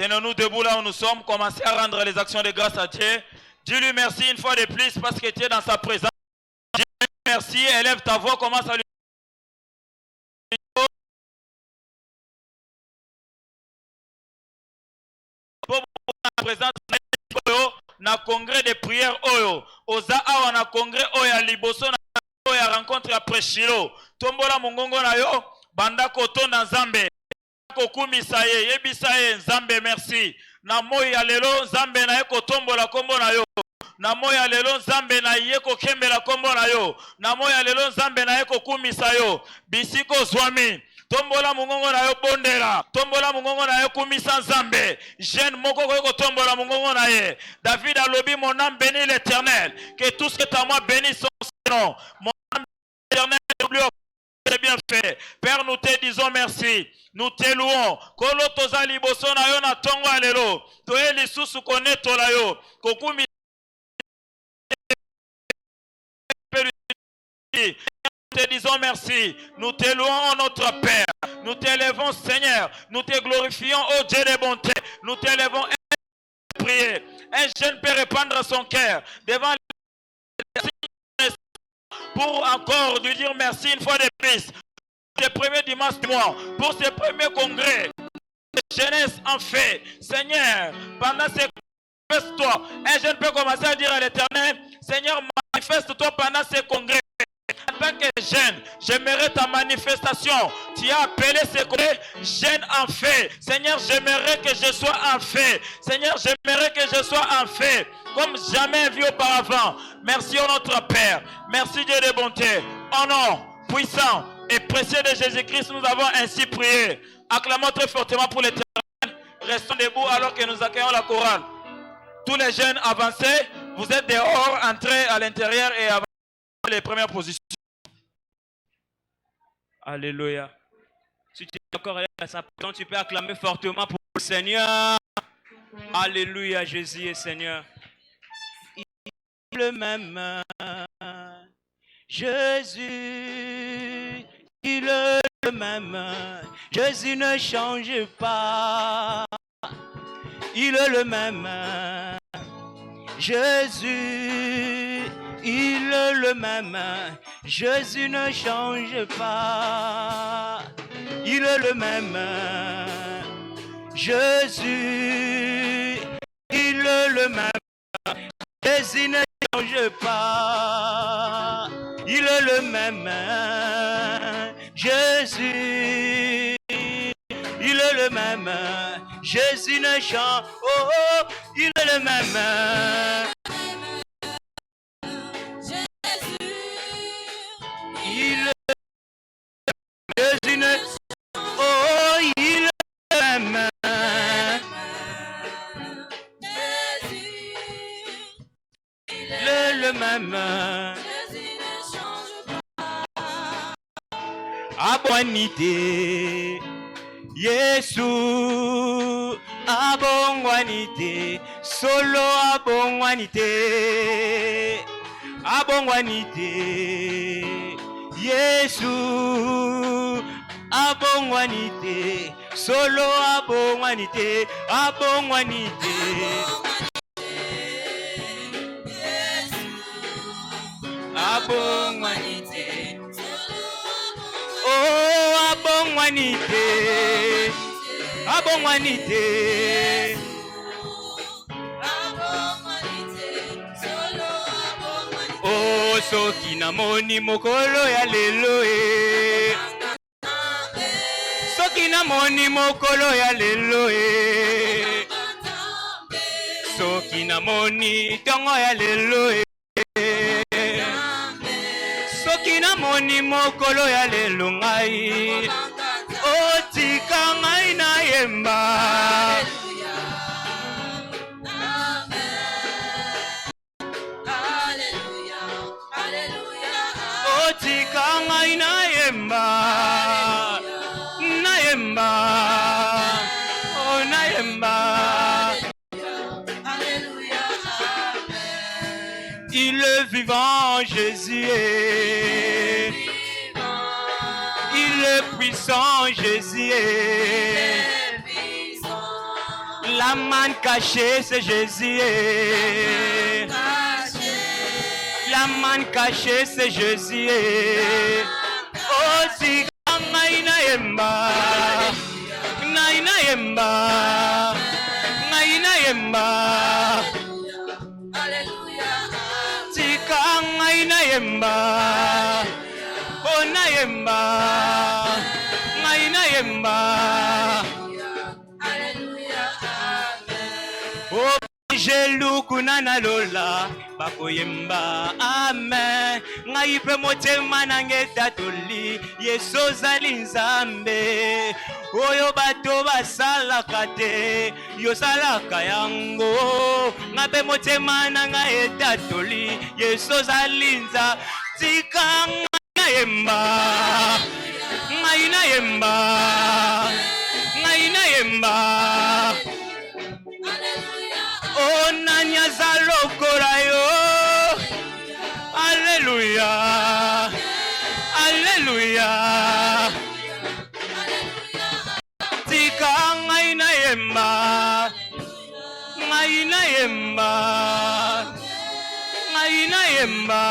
Tenons-nous debout là où nous sommes. Commencez à rendre les actions de grâce à Dieu. Dis-lui merci une fois de plus parce que tu es dans sa présence. Dis-lui merci, élève ta voix, commence à lui présence na congrès de prière oyo oza awa na congrès oyo ya liboso na oyo ya rencontre ya preshilo tombola mongongo na yo banda kotonda nzambe kokumisa ye yebisa ye nzambe merci na moi ya lelo nzambe na ye kotombola kombo na yo na moi ya lelo nzambe na ye kokembela kombo na yo na moi ya lelo nzambe na ye kokumisa yo bisiko zwami tombola mungongo na yo bondela tombola mungongo na yo kumisa nzambe jeune moko ko tombola mungongo na ye David alobi mon âme bénit l'Éternel que tout ce que à moi bénisse son nom mon âme éternel oublie bien fait Père nous te disons merci nous te louons kolo toza liboso na yo na tongo alelo to eli susu koneto la yo kokumi nous te disons merci, nous te louons notre Père, nous t'élevons Seigneur, nous te glorifions ô Dieu de bonté, nous t'élevons et prier. Un jeune peut répandre son cœur devant les pour encore lui dire merci une fois de plus. Ce premier dimanche du mois, pour ce premier congrès de jeunesse en fait, Seigneur, pendant ces manifeste-toi. Un jeune peut commencer à dire à l'Éternel, Seigneur, manifeste-toi pendant ces congrès. En tant que jeune, j'aimerais ta manifestation. Tu as appelé ce congrès jeune en fait. Seigneur, j'aimerais que je sois en fait. Seigneur, j'aimerais que je sois en fait. Comme jamais vu auparavant. Merci au notre Père. Merci Dieu de bonté. Au nom puissant et précieux de Jésus-Christ, nous avons ainsi prié. Acclamons très fortement pour l'Éternel. Restons debout alors que nous accueillons la chorale. Tous les jeunes avancés, vous êtes dehors, entrez à l'intérieur et avancez les premières positions. Alléluia. Si tu es encore à sa présence, tu peux acclamer fortement pour le Seigneur. Alléluia, Jésus est Seigneur. Il est le même. Jésus, il est le même. Jésus ne change pas. Il est le même. Jésus, il est le même. Jésus ne change pas. Il est le même. Jésus, il est le même. Jésus ne change pas. Il est le même. Jésus, il est le même. Jésus ne change. Oh, oh, il est le même. Il est Jésus ne. Oh, il est le même. Il est le même. Abonité, Yesu, abongwanité, solo abongwanité, abongwanité, Yesu, abongwanité, solo abongwanité, abongwanité. Abongwanité. Oh, abongwanité. Abongwanité. Oh, soki namoni mokolo ya lelo e. Soki namoni mokolo ya lelo e. Soki namoni tongo ya lelo e. Soki namoni mokolo ya lelo ngai. Otika ngai na yemba. Otika ngai na yemba. Na yemba. Oh na yemba. Il est vivant, Jésus est. Il est puissant, Jésus est. La manne cachée, c'est Jésus. La manne cachée, c'est Jésus. Oh, si Naina Yemba, Naina Yemba, Naina Yemba. Si Naina Yemba, oh Naimba, Naina Yemba. Oh, Jelou kunana lola, bakoyemba, amen. Ngaipe motema nangeta toli, yeso zali nzambe. Oyo bato basalaka te, yo salaka yango. Ngape motema nangeta toli, yeso zali nzambe. Tika ngayemba, ngayina yemba, ngayina yemba. Oh, nanya zalokora yo. Alléluia. Alléluia. Tika ngaina yemba. Ngaina yemba. Ngaina yemba.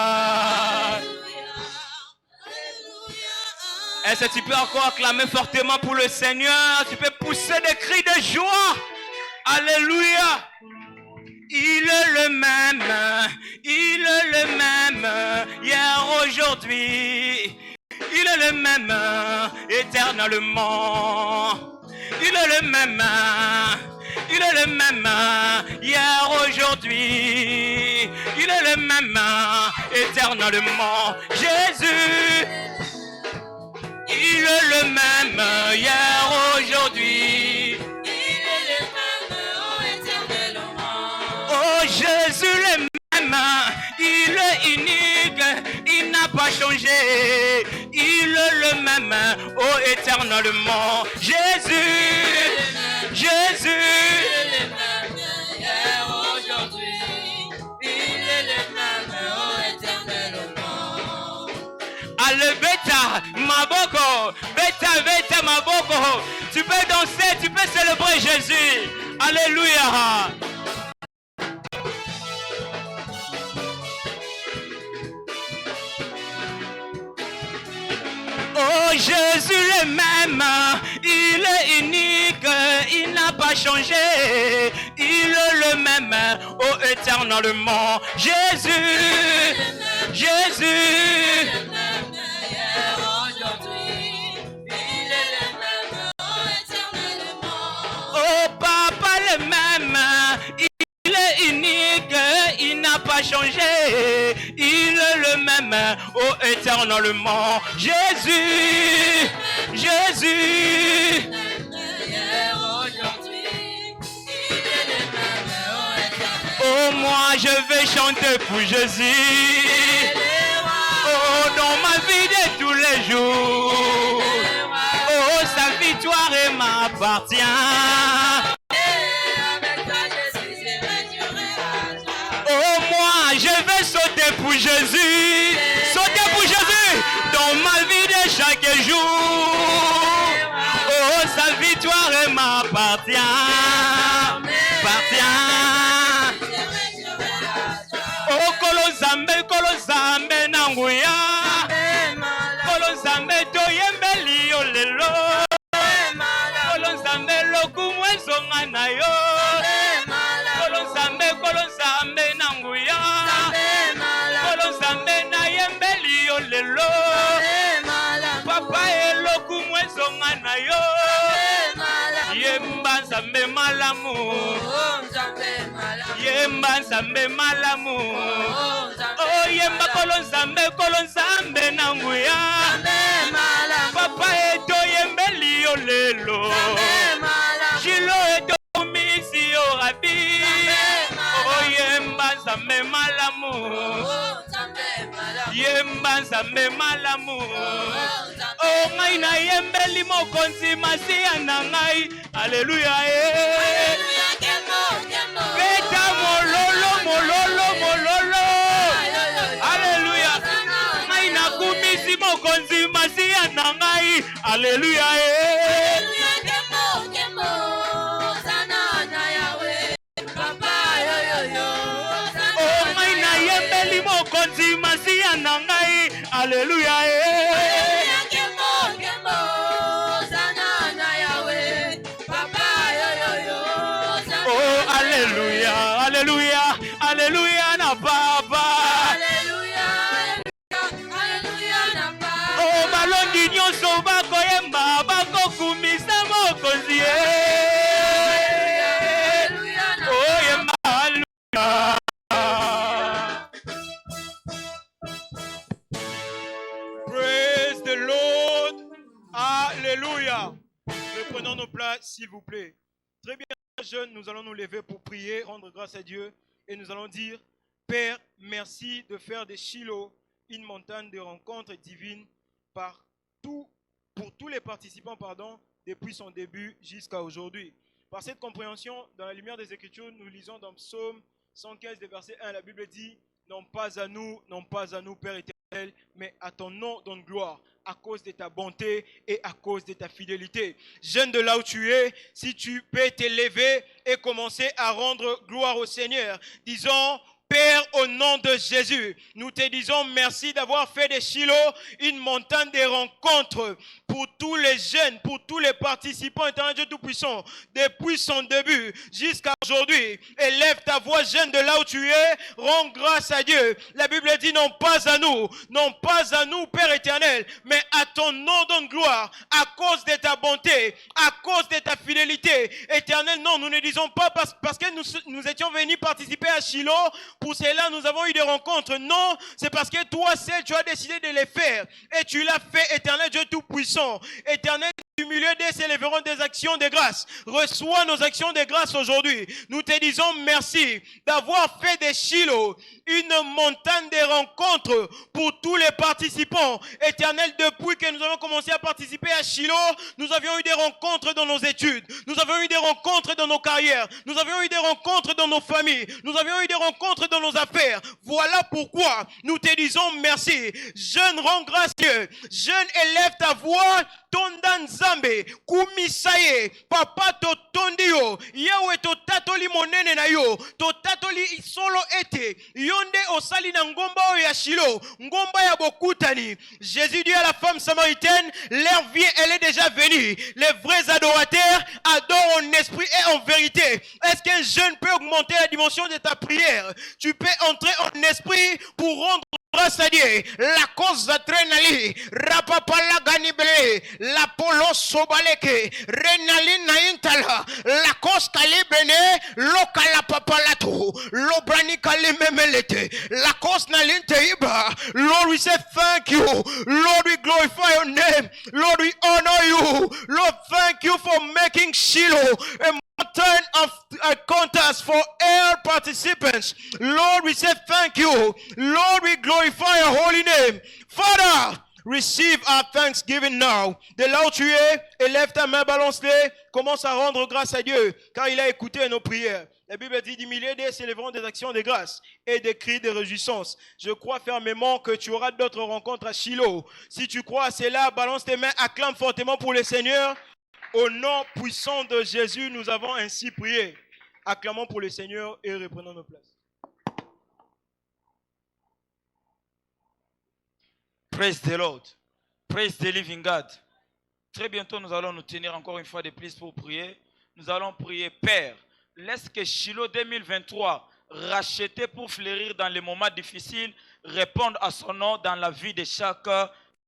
Est-ce que tu peux encore acclamer fortement pour le Seigneur? Tu peux pousser des cris de joie. Alléluia. Il est le même, hier, aujourd'hui. Il est le même, éternellement. Il est le même, hier, aujourd'hui. Il est le même, éternellement. Jésus, il est le même, hier, aujourd'hui. Oh, Jésus le même, il est unique, il n'a pas changé, il est le même, oh éternellement. Jésus, Jésus, aujourd'hui, il est le même, oh éternellement. Allez, bêta, maboko, bêta, maboko, tu peux danser, tu peux célébrer Jésus. Alléluia. Oh, Jésus le même, il est unique, il n'a pas changé, il est le même, oh éternellement. Jésus, Jésus, oh Papa le même, il est unique, il n'a pas changé, il est le même, oh éternellement. Jésus, Jésus, oh moi je vais chanter pour Jésus, oh dans ma vie de tous les jours, oh sa victoire m'appartient. Oh moi je vais sauter pour Jésus, sauter pour Jésus dans ma vie de chaque jour. Oh sa victoire m'appartient, oh kolozambe nanguya, kolozambe toyembeli olelo, kolozambe lokumwezonga na yo. Kolozambe nanguya, kolozambe na yembeli olelo, papa eloku mwezonga na yo, yemba nzambe malamu, yemba nzambe malamu, oh yemba kolozambe nanguya, papa eto yembeli olelo, jilo eto misi yo rabi. Yemba nzambe malamu, yemba nzambe malamu, oh ngai na yembeli mokonzi masiya na ngai. Alléluia. Beta mololo. Alléluia. Ngai na kumisi mokonzi masiya na ngai. Alléluia. Alléluia. Oh, Alléluia, Alléluia, Alléluia, na Baba. Oh, balongi nyonso bakoyemba bakokumisa mokonzi. Oh, yemba, Alléluia. Praise the Lord. Alléluia. Reprenons nos places, s'il vous plaît. Très bien, jeunes, nous allons nous lever pour prier, rendre grâce à Dieu. Et nous allons dire, Père, merci de faire de Shiloh une montagne de rencontres divines pour tous les participants, depuis son début jusqu'à aujourd'hui. Par cette compréhension, dans la lumière des Écritures, nous lisons dans Psaume 115, verset 1, la Bible dit, non pas à nous, Père éternel, mais à ton nom donne gloire, à cause de ta bonté et à cause de ta fidélité. Jeune de là où tu es, si tu peux t'élever et commencer à rendre gloire au Seigneur, disons, Père, au nom de Jésus, nous te disons merci d'avoir fait de Shiloh une montagne de rencontres pour tous les jeunes, pour tous les participants, éternel Dieu Tout-Puissant, depuis son début jusqu'à aujourd'hui. Élève ta voix, jeune de là où tu es, rends grâce à Dieu. La Bible dit non pas à nous, Père éternel, mais à ton nom donne gloire, à cause de ta bonté, à cause de ta fidélité. Éternel, non, nous ne disons pas parce que nous étions venus participer à Shiloh. Pour cela, nous avons eu des rencontres. Non, c'est parce que toi seul, tu as décidé de les faire. Et tu l'as fait, éternel Dieu Tout-Puissant. Éternel, du milieu d'eux s'élèveront des actions de grâce. Reçois nos actions de grâce aujourd'hui. Nous te disons merci d'avoir fait de Shiloh une montagne de rencontres pour tous les participants. Éternel, depuis que nous avons commencé à participer à Shiloh, nous avions eu des rencontres dans nos études. Nous avions eu des rencontres dans nos carrières. Nous avions eu des rencontres dans nos familles. Nous avions eu des rencontres dans nos affaires. Voilà pourquoi nous te disons merci. Jeune, rends grâce Dieu. Jeune, élève ta voix. Tondan Zambe, kumisaye, papa to tondio, yawe to tatoli monene na yo, to tatoli solo ete, yonde osali na ngomba ya Shiloh, ngomba ya bokutani. Jésus dit à la femme samaritaine, l'heure vient, elle est déjà venue. Les vrais adorateurs adorent en esprit et en vérité. Est-ce qu'un jeune peut augmenter la dimension de ta prière? Tu peux entrer en esprit pour rendre grâce à Dieu. La cause d'adrénaline, rapapala ganibele, la polo sobaleke, renali naintala, la cause kalibene, lokala papalato, lobrani kalimemelete, la cause nalinteiba. Lord, we say thank you. Lord, we glorify your name. Lord, we honor you. Lord, thank you for making Shiloh a mountain of contest for all participants. Lord, we say thank you. Lord, we glorify your holy name. Father, receive our thanksgiving now. De là où tu es, élève ta main, balance-les, commence à rendre grâce à Dieu, car il a écouté nos prières. La Bible dit, du milieu d'eux s'élèveront des actions de grâce et des cris de réjouissance. Je crois fermement que tu auras d'autres rencontres à Shiloh. Si tu crois à cela, balance tes mains, acclame fortement pour le Seigneur. Au nom puissant de Jésus, nous avons ainsi prié. Acclamons pour le Seigneur et reprenons nos places. Praise the Lord. Praise the living God. Très bientôt, nous allons nous tenir encore une fois de plus pour prier. Nous allons prier, Père, laisse que Shiloh 2023, racheté pour fleurir dans les moments difficiles, réponde à son nom dans la vie de chaque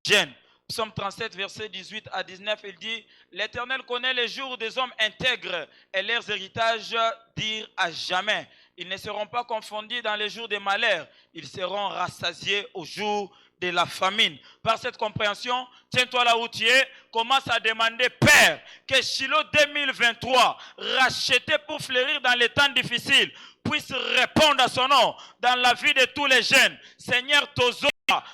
jeune. Psaume 37, verset 18 à 19, il dit, l'Éternel connaît les jours des hommes intègres et leurs héritages dirent à jamais. Ils ne seront pas confondus dans les jours des malheurs, ils seront rassasiés au jour de la famine. Par cette compréhension, tiens-toi là où tu es, commence à demander, Père, que Shiloh 2023, racheté pour fleurir dans les temps difficiles, puisse répondre à son nom dans la vie de tous les jeunes. Seigneur, Tozo,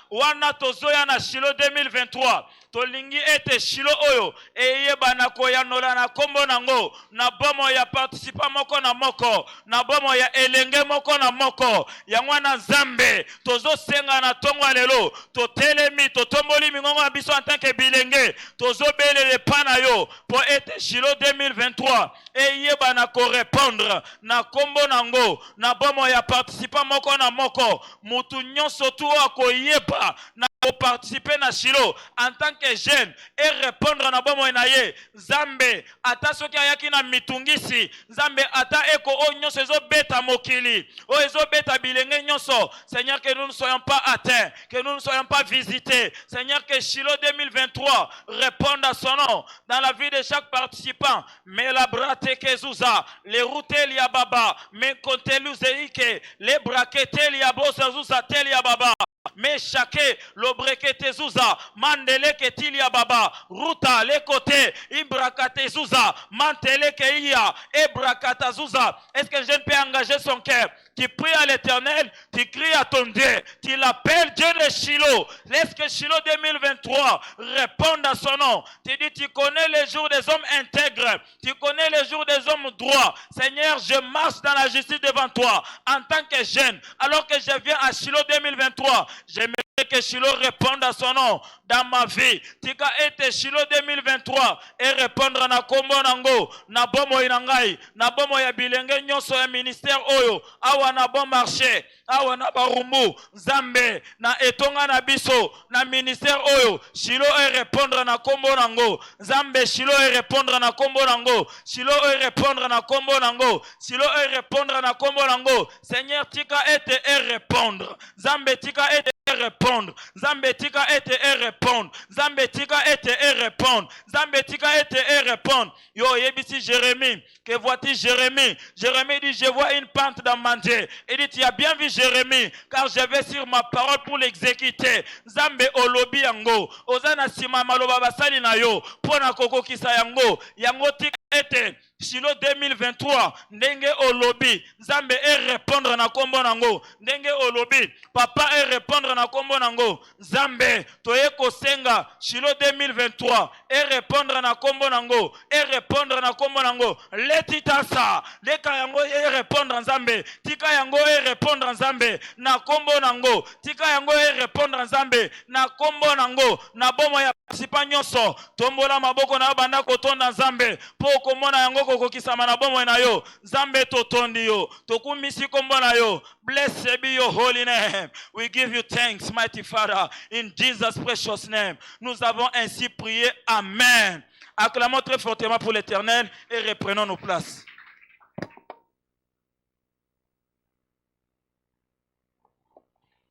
Wana Tozoya na Shiloh 2023, tolingi ete Shilo oyo eyeba na koyanola na kombo nango na bomo ya participa moko na moko na bomo ya elenge moko na moko yango na Nzambe tozo senga na tongo lelo totelemi totomboli mingongo na biso en tant que bilenge tozo belele pana yo po ete Shilo 2023 eyeba na ko répondre na kombo nango na bomo ya participa moko na moko mutu nyonso tu akoyeba na participer na Shilo en tant que jeune et répondre na bomo na ye Nzambe ata soki ayaki na mitungisi Nzambe ata eko o nyonso ezo beta mokili o ezo beta bilenge nyonso Seigneur que nous ne soyons pas atteints que nous ne soyons pas visités Seigneur que Shilo 2023 réponde à son nom dans la vie de chaque participant mais la brate kezuza les routes ya baba mais kontelu zeike les braquetes ya bosa zuza tel ya baba mais chacun l'obrekete zuza mandele ketilia baba ruta les côtés ibrakate zuza mantele keia ebrakata zuza. Est-ce que je ne peux engager son cœur? Tu pries à l'Éternel, tu cries à ton Dieu, tu l'appelles Dieu de Shilo. Laisse que Shilo 2023 réponde à son nom. Tu dis, tu connais les jours des hommes intègres, tu connais les jours des hommes droits. Seigneur, je marche dans la justice devant toi en tant que jeune. Alors que je viens à Shilo 2023, j'aimerais que Shilo réponde à son nom dans ma vie. Tika ete Shilo 2023 et répondre na kombo nango, na bomo inangai, na bomo ya bilenge nyonso ya ministère oyo, awa na bon marché, awa na barumbu, Nzambe, na etonga na biso, na ministère oyo, Shilo et répondre na kombo nango, Nzambe Shilo et répondre na kombo nango, Shilo et répondre na kombo nango, Shilo et répondre na kombo nango, Seigneur tika ete et répondre, Nzambe tika ete répondre, Nzambe tika ete et répondre, Nzambe tika ete et répondre, Nzambe tika ete et répondre. Yo yebisi Jérémie, que vois-tu Jérémie? Jérémie dit je vois une pente dans mon Dieu. Il dit tu as bien vu Jérémie, car je vais sur ma parole pour l'exécuter. Nzambe olobi yango, ozana sima maloba basali na yo, pona koko kisa yango, yango tika ete Shilo 2023 ndenge olobi Nzambe e répondre na kombo nango ndenge olobi papa e répondre na kombo nango Nzambe toye kosenga Shilo 2023 e répondre na kombo nango e répondre na kombo nango letitasa leka yango e répondre Nzambe tika yango e répondre Nzambe na kombo nango tika yango e répondre Nzambe na kombo nango na bomo ya sipa nyonso tombola maboko na banda kotonda Nzambe po komona yango kokokisama na bomo na yo Nzambe totondi yo tokumisi kombo na yo. Blessed be your holy name. We give you thanks, mighty Father, in Jesus' precious name. Nous avons ainsi prié. Amen. Acclamons très fortement pour l'Éternel et reprenons nos places.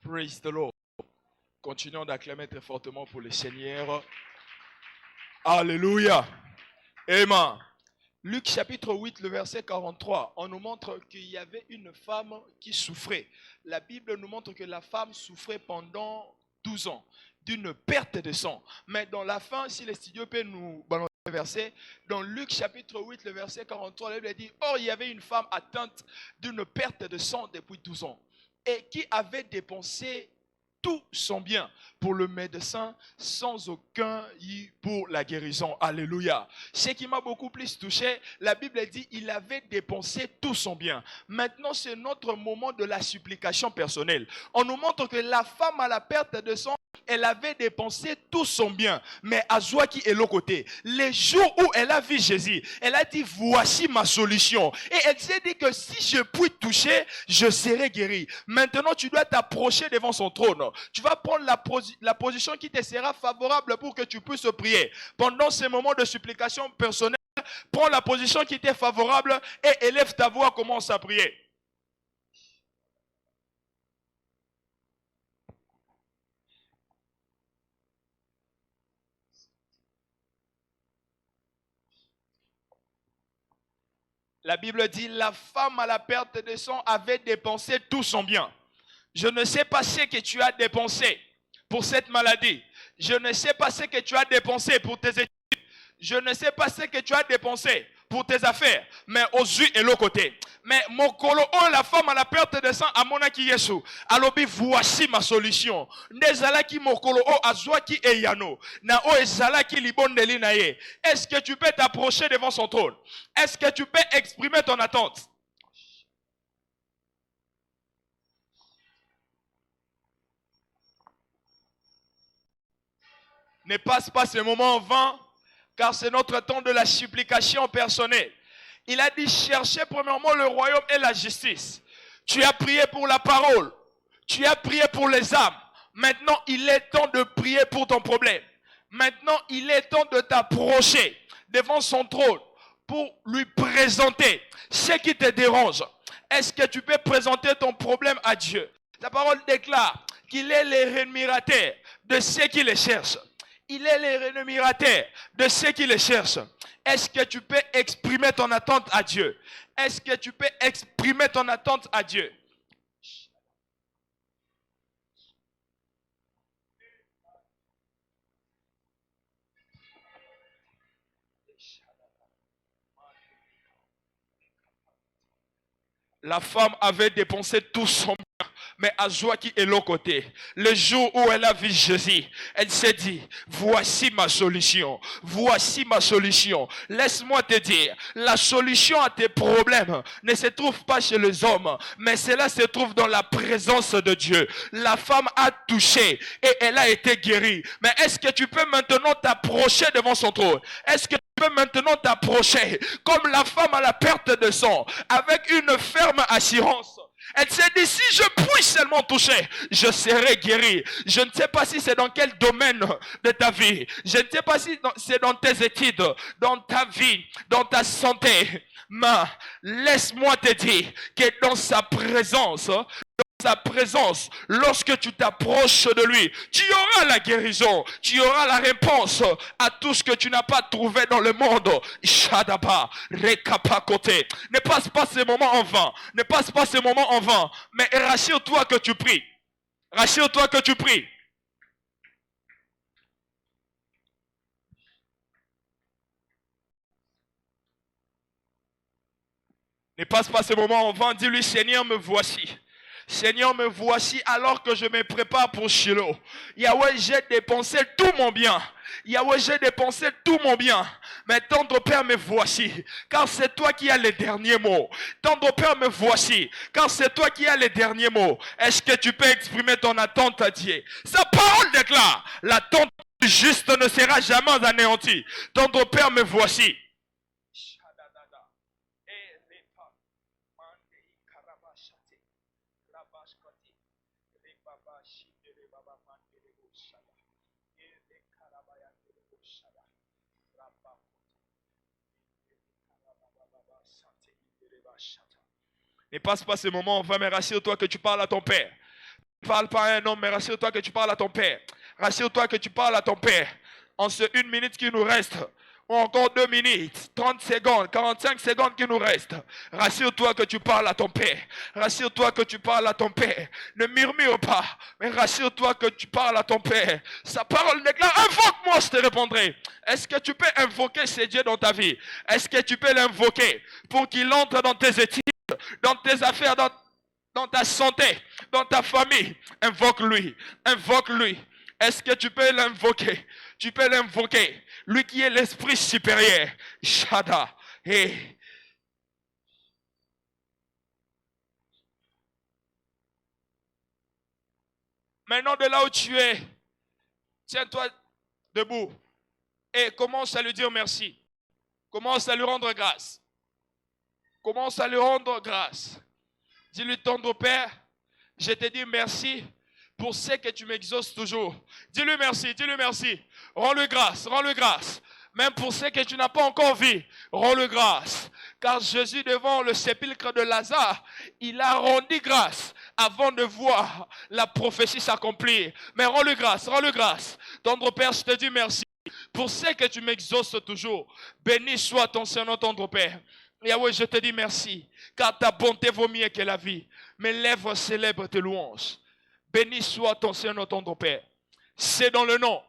Praise the Lord. Continuons d'acclamer très fortement pour le Seigneur. Alléluia. Amen. Luc chapitre 8, le verset 43, on nous montre qu'il y avait une femme qui souffrait. La Bible nous montre que la femme souffrait pendant 12 ans d'une perte de sang. Mais dans la fin, si les studios peuvent nous balancer le verset, dans Luc chapitre 8, le verset 43, la Bible dit « Or, il y avait une femme atteinte d'une perte de sang depuis 12 ans et qui avait dépensé tout son bien pour le médecin sans aucun pour la guérison. Alléluia. Ce qui m'a beaucoup plus touché, la Bible dit il avait dépensé tout son bien. Maintenant, c'est notre moment de la supplication personnelle. On nous montre que la femme à la perte de sang, elle avait dépensé tout son bien. Mais Azoua qui est l'autre côté, les jours où elle a vu Jésus, elle a dit voici ma solution. Et elle s'est dit que si je puis toucher, je serai guéri. Maintenant, tu dois t'approcher devant son trône. Tu vas prendre la position qui te sera favorable pour que tu puisses prier. Pendant ces moments de supplication personnelle, prends la position qui t'est favorable et élève ta voix, commence à prier. La Bible dit, la femme à la perte de sang avait dépensé tout son bien. Je ne sais pas ce que tu as dépensé pour cette maladie. Je ne sais pas ce que tu as dépensé pour tes études. Je ne sais pas ce que tu as dépensé pour tes affaires. Mais aux yeux et l'autre côté. Mais mokolo oh la femme à la perte de sang amonaki Yesu. Alobi voici ma solution. Nezalaki mokolo oh azwaki eyano. Na o ezalaki libondeli na ye. Est-ce que tu peux t'approcher devant son trône? Est-ce que tu peux exprimer ton attente? Ne passe pas ce moment en vain, car c'est notre temps de la supplication personnelle. Il a dit, cherchez premièrement le royaume et la justice. Tu as prié pour la parole. Tu as prié pour les âmes. Maintenant, il est temps de prier pour ton problème. Maintenant, il est temps de t'approcher devant son trône pour lui présenter ce qui te dérange. Est-ce que tu peux présenter ton problème à Dieu? La parole déclare qu'il est le rémunérateur de ceux qui le cherchent. Il est le rémunérateur de ceux qui le cherchent. Est-ce que tu peux exprimer ton attente à Dieu? Est-ce que tu peux exprimer ton attente à Dieu? La femme avait dépensé tout son bien, mais Azwaki est l'autre côté. Le jour où elle a vu Jésus, elle s'est dit, voici ma solution. Voici ma solution. Laisse-moi te dire, la solution à tes problèmes ne se trouve pas chez les hommes, mais cela se trouve dans la présence de Dieu. La femme a touché et elle a été guérie. Mais est-ce que tu peux maintenant t'approcher devant son trône? Est-ce que tu peux maintenant t'approcher comme la femme à la perte de sang, avec une ferme assurance? Elle s'est dit, si je puis seulement toucher, je serai guéri. Je ne sais pas si c'est dans quel domaine de ta vie. Je ne sais pas si c'est dans tes études, dans ta vie, dans ta santé. Mais laisse-moi te dire que dans sa présence, lorsque tu t'approches de lui, tu auras la guérison, tu auras la réponse à tout ce que tu n'as pas trouvé dans le monde. Shadaba, rekapa côté. Ne passe pas ces moments en vain. Ne passe pas ces moments en vain. Mais rassure-toi que tu pries. Rassure-toi que tu pries. Ne passe pas ces moments en vain. Dis-lui, Seigneur, me voici. Seigneur, me voici alors que je me prépare pour Shiloh. Yahweh, j'ai dépensé tout mon bien. Yahweh, j'ai dépensé tout mon bien. Mais tendre Père, me voici. Car c'est toi qui as les derniers mots. Tendre Père, me voici. Car c'est toi qui as les derniers mots. Est-ce que tu peux exprimer ton attente à Dieu? Sa parole déclare, l'attente du juste ne sera jamais anéantie. Tendre Père, me voici. Ne passe pas ce moment, va, mais rassure-toi que tu parles à ton Père. Ne parle pas à un homme, mais rassure-toi que tu parles à ton Père. Rassure-toi que tu parles à ton Père. En ce 1 minute qui nous reste, ou encore 2 minutes, 30 secondes, 45 secondes qui nous restent, rassure-toi que tu parles à ton Père. Rassure-toi que tu parles à ton Père. Ne murmure pas, mais rassure-toi que tu parles à ton Père. Sa parole déclare, invoque-moi, je te répondrai. Est-ce que tu peux invoquer ce Dieu dans ta vie? Est-ce que tu peux l'invoquer pour qu'il entre dans tes études, dans tes affaires, dans ta santé, dans ta famille? Invoque-lui, invoque-lui. Est-ce que tu peux l'invoquer? Tu peux l'invoquer. Lui qui est l'esprit supérieur. Shada. Hey. Maintenant, de là où tu es, tiens-toi debout et commence à lui dire merci. Commence à lui rendre grâce. Commence à lui rendre grâce. Dis-lui, tendre Père, je te dis merci pour ce que tu m'exauces toujours. Dis-lui merci, dis-lui merci. Rends-lui grâce, rends-lui grâce. Même pour ce que tu n'as pas encore vu, rends-lui grâce. Car Jésus, devant le sépulcre de Lazare, il a rendu grâce avant de voir la prophétie s'accomplir. Mais rends-lui grâce, rends-lui grâce. Tendre Père, je te dis merci pour ce que tu m'exauces toujours. Béni soit ton Seigneur, tendre Père. Yahweh, je te dis merci, car ta bonté vaut mieux que la vie. Mes lèvres célèbrent tes louanges. Béni soit ton Seigneur, ton Père. C'est dans le nom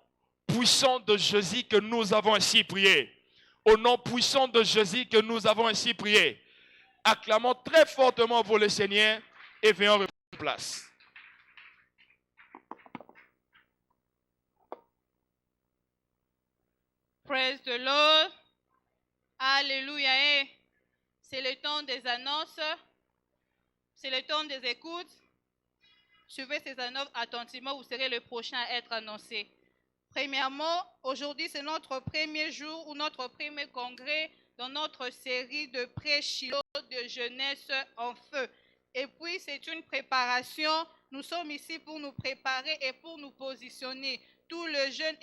puissant de Jésus que nous avons ainsi prié. Au nom puissant de Jésus que nous avons ainsi prié. Acclamons très fortement pour le Seigneur et venons reprendre place. Praise the Lord. Alléluia. C'est le temps des annonces. C'est le temps des écoutes. Suivez ces annonces attentivement, vous serez le prochain à être annoncé. Premièrement, aujourd'hui, c'est notre premier jour ou notre premier congrès dans notre série de pré-Shiloh de jeunesse en feu. Et puis, c'est une préparation. Nous sommes ici pour nous préparer et pour nous positionner. Tout le jeune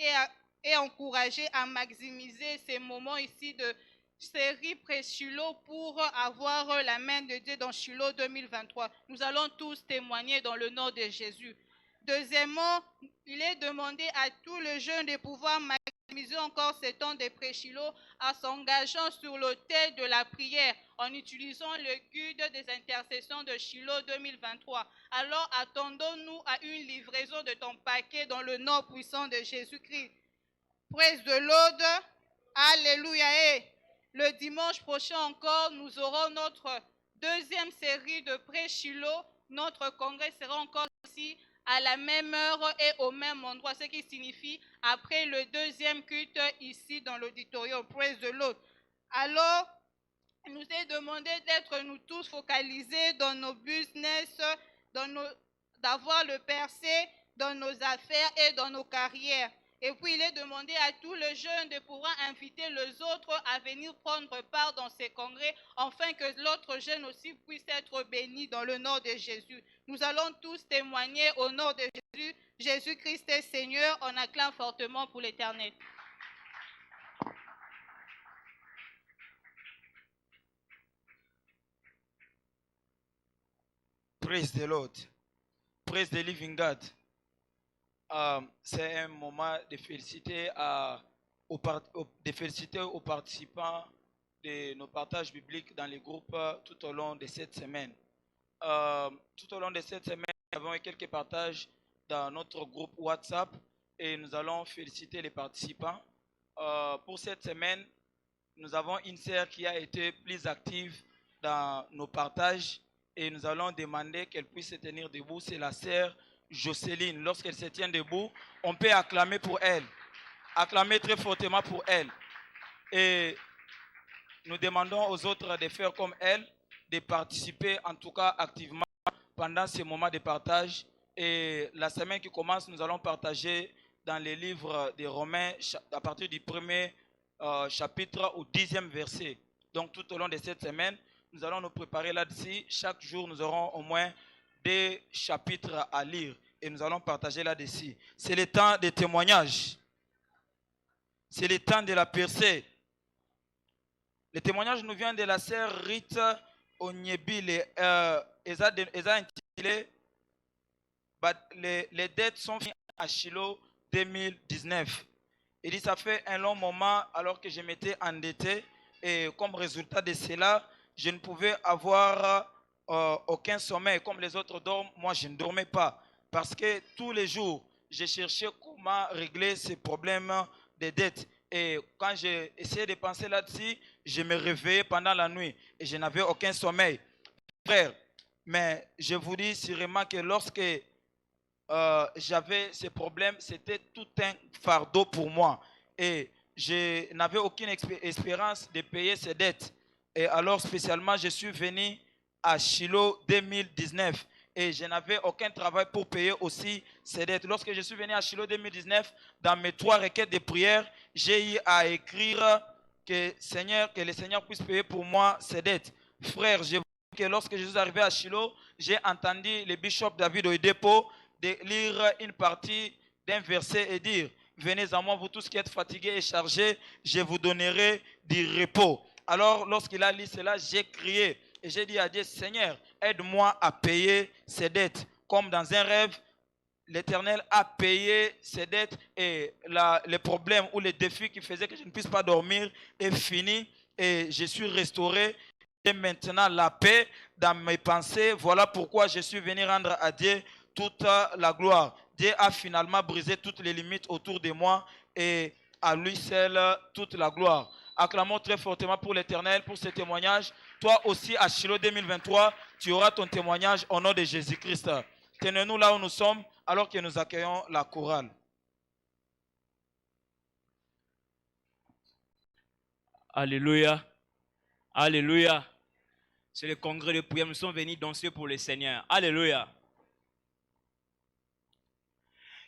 est encouragé à maximiser ces moments ici de série pré-Shiloh pour avoir la main de Dieu dans Shiloh 2023. Nous allons tous témoigner dans le nom de Jésus. Deuxièmement, il est demandé à tout le jeune de pouvoir maximiser encore ce temps de pré-Shiloh en s'engageant sur l'autel de la prière, en utilisant le guide des intercessions de Shiloh 2023. Alors attendons-nous à une livraison de ton paquet dans le nom puissant de Jésus-Christ. Praise the Lord. Alléluia. Le dimanche prochain encore, nous aurons notre deuxième série de pré-Shiloh. Notre congrès sera encore ici à la même heure et au même endroit, ce qui signifie après le deuxième culte ici dans l'auditorium. Praise the Lord. Alors, il nous est demandé d'être nous tous focalisés dans nos business, d'avoir le percé dans nos affaires et dans nos carrières. Et puis, il est demandé à tous les jeunes de pouvoir inviter les autres à venir prendre part dans ces congrès, afin que l'autre jeune aussi puisse être béni dans le nom de Jésus. Nous allons tous témoigner au nom de Jésus. Jésus-Christ est Seigneur. On acclame fortement pour l'Éternel. Praise the Lord. Praise the living God. C'est un moment de féliciter, aux participants de nos partages bibliques dans les groupes tout au long de cette semaine. Tout au long de cette semaine, nous avons eu quelques partages dans notre groupe WhatsApp et nous allons féliciter les participants. Pour cette semaine, nous avons une sœur qui a été plus active dans nos partages et nous allons demander qu'elle puisse se tenir debout. C'est la sœur Jocelyne. Lorsqu'elle se tient debout, on peut acclamer pour elle. Acclamer très fortement pour elle. Et nous demandons aux autres de faire comme elle, de participer en tout cas activement pendant ces moments de partage. Et la semaine qui commence, nous allons partager dans les livres des Romains à partir du premier chapitre au 10e verset. Donc tout au long de cette semaine, nous allons nous préparer là-dessus. Chaque jour, nous aurons au moins des chapitres à lire et nous allons partager là-dessus. C'est le temps des témoignages. C'est le temps de la percée. Le témoignage nous vient de la sœur Rita Onyebile. Elle a intitulé les dettes sont finies à Shiloh 2019. Il dit ça fait un long moment alors que je m'étais endetté et comme résultat de cela, je ne pouvais avoir aucun sommeil. Comme les autres dorment, moi je ne dormais pas. Parce que tous les jours, je cherchais comment régler ces problèmes de dettes. Et quand j'ai essayé de penser là-dessus, je me réveillais pendant la nuit et je n'avais aucun sommeil. Frère, mais je vous dis sûrement que lorsque j'avais ces problèmes, c'était tout un fardeau pour moi. Et je n'avais aucune espérance de payer ces dettes. Et alors spécialement, je suis venu à Shiloh 2019 et je n'avais aucun travail pour payer aussi ces dettes. Lorsque je suis venu à Shiloh 2019, dans mes 3 requêtes de prière, j'ai eu à écrire que le Seigneur puisse payer pour moi ces dettes. Frère, je vois que lorsque je suis arrivé à Shiloh, j'ai entendu le bishop David Oyedepo de lire une partie d'un verset et dire: venez à moi, vous tous qui êtes fatigués et chargés, je vous donnerai du repos. Alors, lorsqu'il a lu cela, j'ai crié et j'ai dit à Dieu: Seigneur, aide-moi à payer ces dettes. Comme dans un rêve, l'Éternel a payé ses dettes et les problèmes ou les défis qui faisaient que je ne puisse pas dormir est fini et je suis restauré. J'ai maintenant la paix dans mes pensées. Voilà pourquoi je suis venu rendre à Dieu toute la gloire. Dieu a finalement brisé toutes les limites autour de moi et à lui seul toute la gloire. Acclamons très fortement pour l'Éternel, pour ce témoignage. Toi aussi, à Shiloh 2023, tu auras ton témoignage au nom de Jésus-Christ. Tenez-nous là où nous sommes alors que nous accueillons la chorale. Alléluia. Alléluia. C'est le congrès de prière. Nous sommes venus danser pour le Seigneur. Alléluia.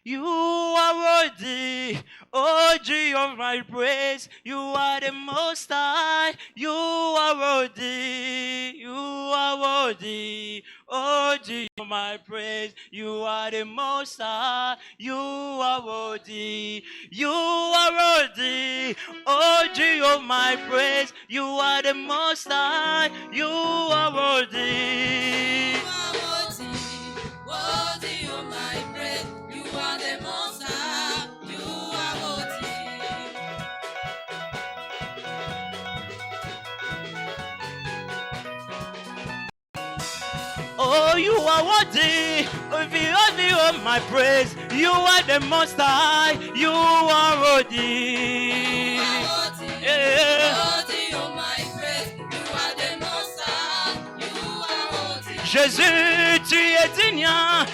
You are worthy, oh G of my praise. You are the most high. You are worthy, you are worthy, oh G of my praise. You are the most high. You are worthy, you are worthy, oh G of my praise. You are the most high. You are worthy. Worthy of my praise, you are the most high, you are worthy. Oh, you are worthy of my praise. You are the most high. You are worthy. Yeah. Worthy of my praise, you are the most high, you are worthy. Jésus, tu es digne,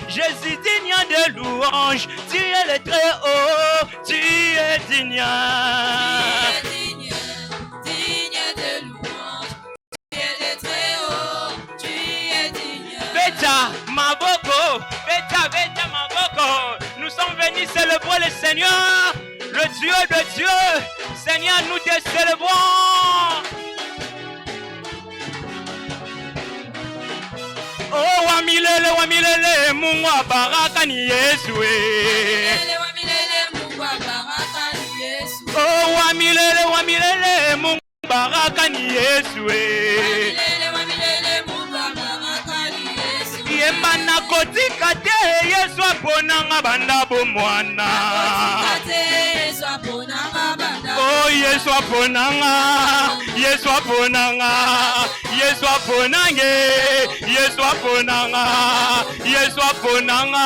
Jésus digne de louange, tu es le très haut, tu es digne. Digne de louange, tu es le très haut, tu es digne. Beta Maboko, nous sommes venus célébrer le Seigneur, le Dieu de Dieu. Seigneur, nous te célébrons. Oh, wamilele, Mungu wa baraka ni Yesu. Oh, wamilele, Mungu wa baraka ni Yesu. Yemba na kotika te Yesu aponanga banda bomwana. Oh, Yesu aponanga, Yesu aponanga, Yesu aponange, Yesu aponanga, Yesu aponanga,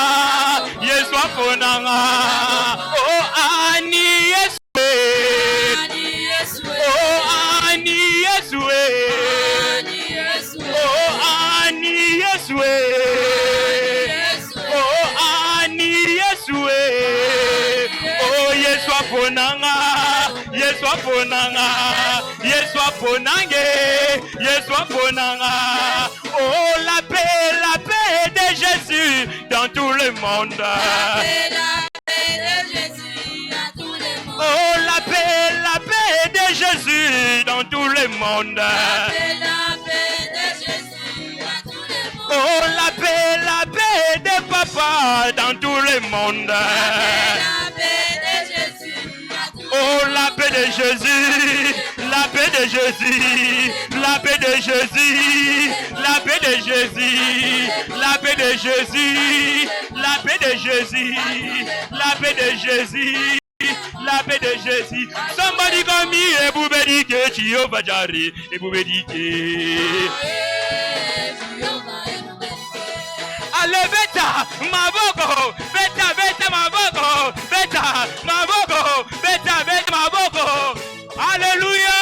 Yesu aponanga. Oh, ani Yesu, oh, ani Yesu, oh, ani Yesu, oh, ani Yesu, oh, Yesu aponanga, Yesu aponanga, Yesu aponange, Yesu aponanga. Oh, la paix de Jésus dans tout le monde. Oh, la paix de Jésus dans tout le monde. Oh, la paix de papa dans tout le monde. Oh, la paix de Jésus, la paix de Jésus, la paix de Jésus, la paix de Jésus, la paix de Jésus, la paix de Jésus, la paix de Jésus. La paix de Jésus. Somebody come here, Boubedike, Jehovah Jireh, et Boubedike. Allez, beta, maboko, beta, maboko, beta, maboko, beta, maboko. Alléluia.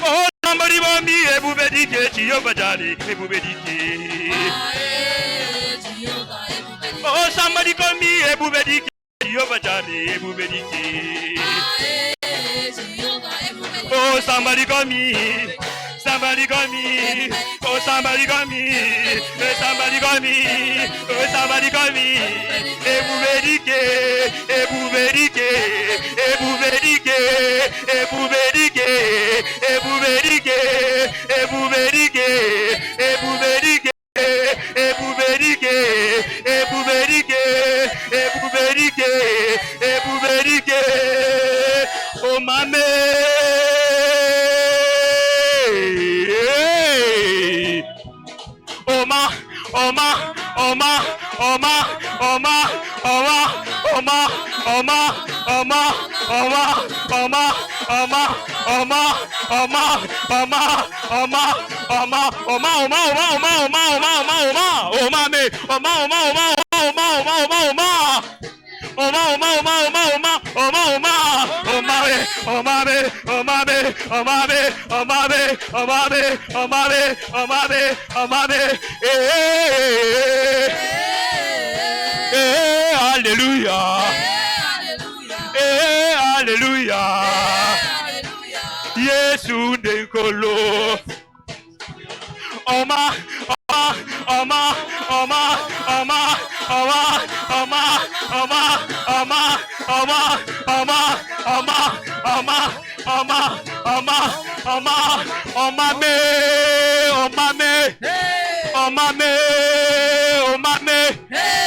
Oh, somebody come here, Boubedike, Jehovah Jireh, et Boubedike. Oh, somebody come here, Boubedike, Jehovah Jireh, et Boubedike. Oh, somebody come here. Somebody got me, oh somebody got me, somebody got me, oh somebody got me. Et vous médiquez, et vous médiquez, et vous médiquez, et vous médiquez, et vous médiquez, et vous médiquez, et vous médiquez. Et vous médiquez, et vous médiquez, et vous médiquez, et vous médiquez. Oh ma Oma, Oma, Oma, Oma, Oma, Oma, Oma, Oma, Oma, Oma, Oma, Oma, Oma, Oma, Oma, Oma, Oma, Oma, Oma, Alléluia. Alléluia. Yesu Dekolo. Oma.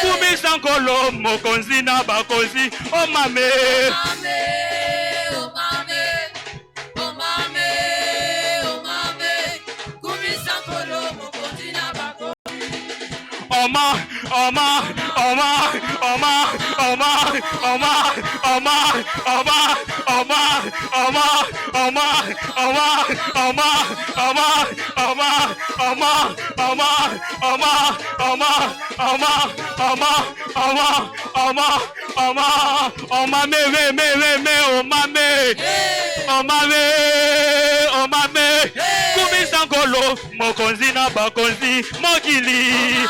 Kumisankolo mokonzi na bakonzi omame. Kumisankolo mokonzi na bakonzi mokili.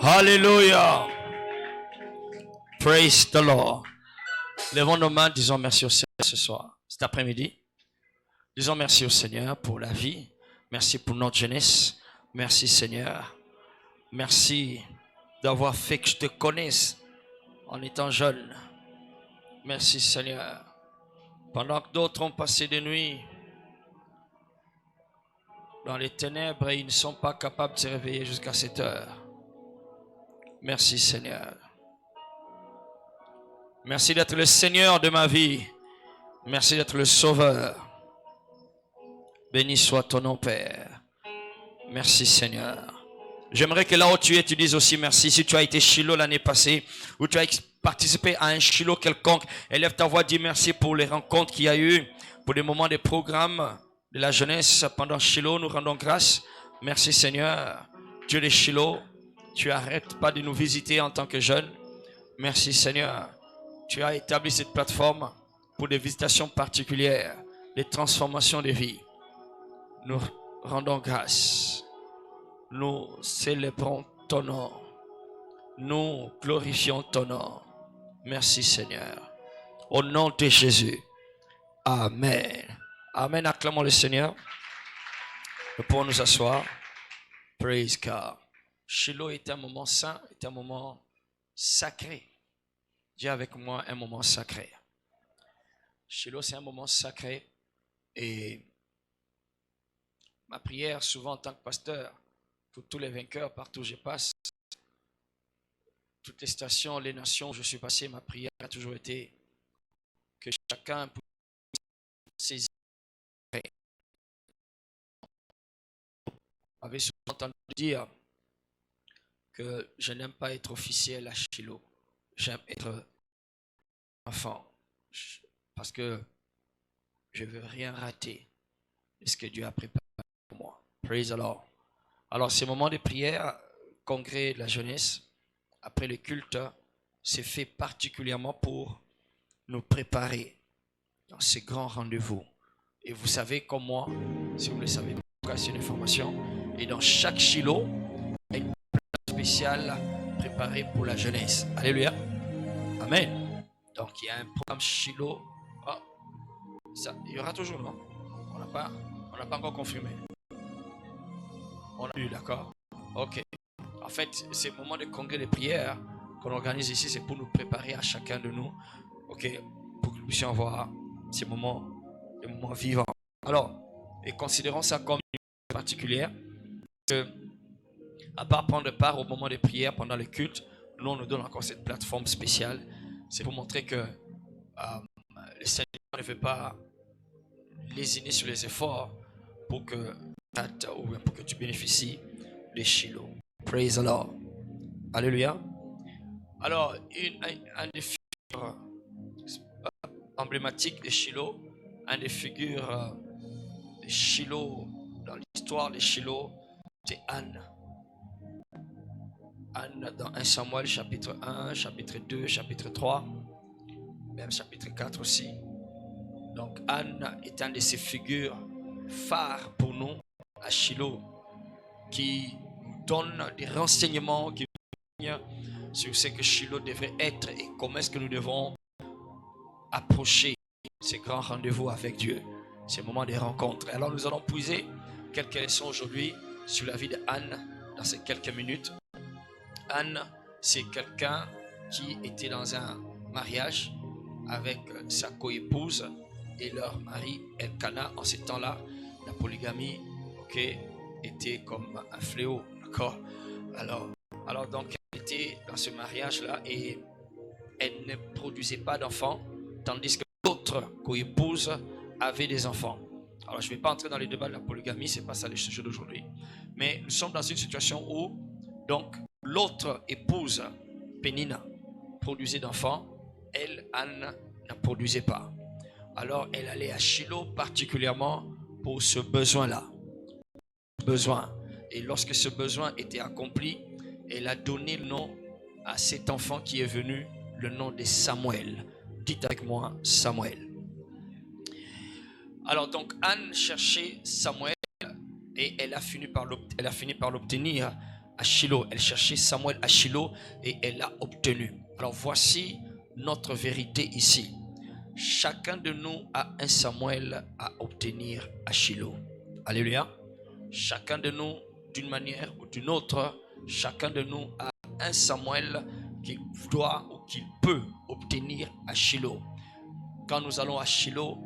Hallelujah. Praise the Lord. Levons nos mains, disons merci au Seigneur ce soir, cet après-midi. Disons merci au Seigneur pour la vie. Merci pour notre jeunesse. Merci Seigneur. Merci d'avoir fait que je te connaisse en étant jeune. Merci Seigneur. Pendant que d'autres ont passé des nuits dans les ténèbres et ils ne sont pas capables de se réveiller jusqu'à cette heure. Merci Seigneur. Merci d'être le Seigneur de ma vie. Merci d'être le Sauveur. Béni soit ton nom, Père. Merci, Seigneur. J'aimerais que là où tu es, tu dises aussi merci. Si tu as été Shiloh l'année passée, ou tu as participé à un Shiloh quelconque, élève ta voix, dis merci pour les rencontres qu'il y a eu, pour les moments des programmes de la jeunesse pendant Shiloh. Nous rendons grâce. Merci, Seigneur. Dieu de Shiloh, tu n'arrêtes pas de nous visiter en tant que jeunes. Merci, Seigneur. Tu as établi cette plateforme pour des visitations particulières, des transformations de vie. Nous rendons grâce. Nous célébrons ton nom. Nous glorifions ton nom. Merci Seigneur. Au nom de Jésus. Amen. Amen. Acclamons le Seigneur. Nous pouvons nous asseoir. Praise God. Shiloh est un moment saint, est un moment sacré. Dis avec moi un moment sacré. Shiloh, c'est un moment sacré. Et ma prière, souvent en tant que pasteur, pour tous les vainqueurs, partout où je passe, toutes les stations, les nations où je suis passé, ma prière a toujours été que chacun puisse saisir. Vous avez souvent entendu dire que je n'aime pas être officiel à Shiloh. J'aime être enfant. Parce que je ne veux rien rater de ce que Dieu a préparé pour moi. Praise the Lord. Alors, ces moments de prière, congrès de la jeunesse, après le culte, c'est fait particulièrement pour nous préparer dans ces grands rendez-vous. Et vous savez comme moi, si vous ne le savez pas, c'est une information. Et dans chaque Shiloh, il y a une place spéciale préparée pour la jeunesse. Alléluia. Amen. Donc, il y a un programme Shiloh. Oh, ça, il y aura toujours, non? On n'a pas encore confirmé. On a eu, d'accord? Ok. En fait, ces moments de congrès de prière qu'on organise ici, c'est pour nous préparer à chacun de nous, ok, pour que nous puissions avoir ces moments, des moments vivants. Alors, et considérons ça comme une particulière, que à part prendre part au moment de prière pendant le culte, nous on nous donne encore cette plateforme spéciale. C'est pour montrer que le Seigneur ne veut pas lésiner sur les efforts pour que tu bénéficies de Shiloh. Praise the Lord. Alléluia. Alors, un des figures emblématiques de Shiloh, un des figures de Shiloh, dans l'histoire de Shiloh, c'est Anne. Anne dans 1 Samuel chapitre 1, chapitre 2, chapitre 3, même chapitre 4 aussi. Donc Anne est un de ces figures phares pour nous à Shiloh qui nous donne des renseignements qui sur ce que Shiloh devrait être et comment est-ce que nous devons approcher ces grands rendez-vous avec Dieu, ces moments de rencontre. Alors nous allons puiser quelques leçons aujourd'hui sur la vie d'Anne dans ces quelques minutes. Anne, c'est quelqu'un qui était dans un mariage avec sa coépouse et leur mari Elkana. En ces temps-là, la polygamie était comme un fléau, d'accord? Alors donc elle était dans ce mariage-là et elle ne produisait pas d'enfants, tandis que l'autre coépouse avait des enfants. Alors je ne vais pas entrer dans les débats de la polygamie, c'est pas ça le sujet d'aujourd'hui. Mais nous sommes dans une situation où donc l'autre épouse, Pénina, produisait d'enfants. Elle, Anne, ne produisait pas. Alors, elle allait à Shiloh particulièrement pour ce besoin-là. Et lorsque ce besoin était accompli, elle a donné le nom à cet enfant qui est venu, le nom de Samuel. Dites avec moi, Samuel. Alors, donc, Anne cherchait Samuel et elle a fini par l'obtenir à Shiloh. Elle cherchait Samuel à Shiloh et elle l'a obtenu. Alors voici notre vérité ici. Chacun de nous a un Samuel à obtenir à Shiloh. Alléluia. Chacun de nous, d'une manière ou d'une autre, chacun de nous a un Samuel qu'il doit ou qu'il peut obtenir à Shiloh. Quand nous allons à Shiloh,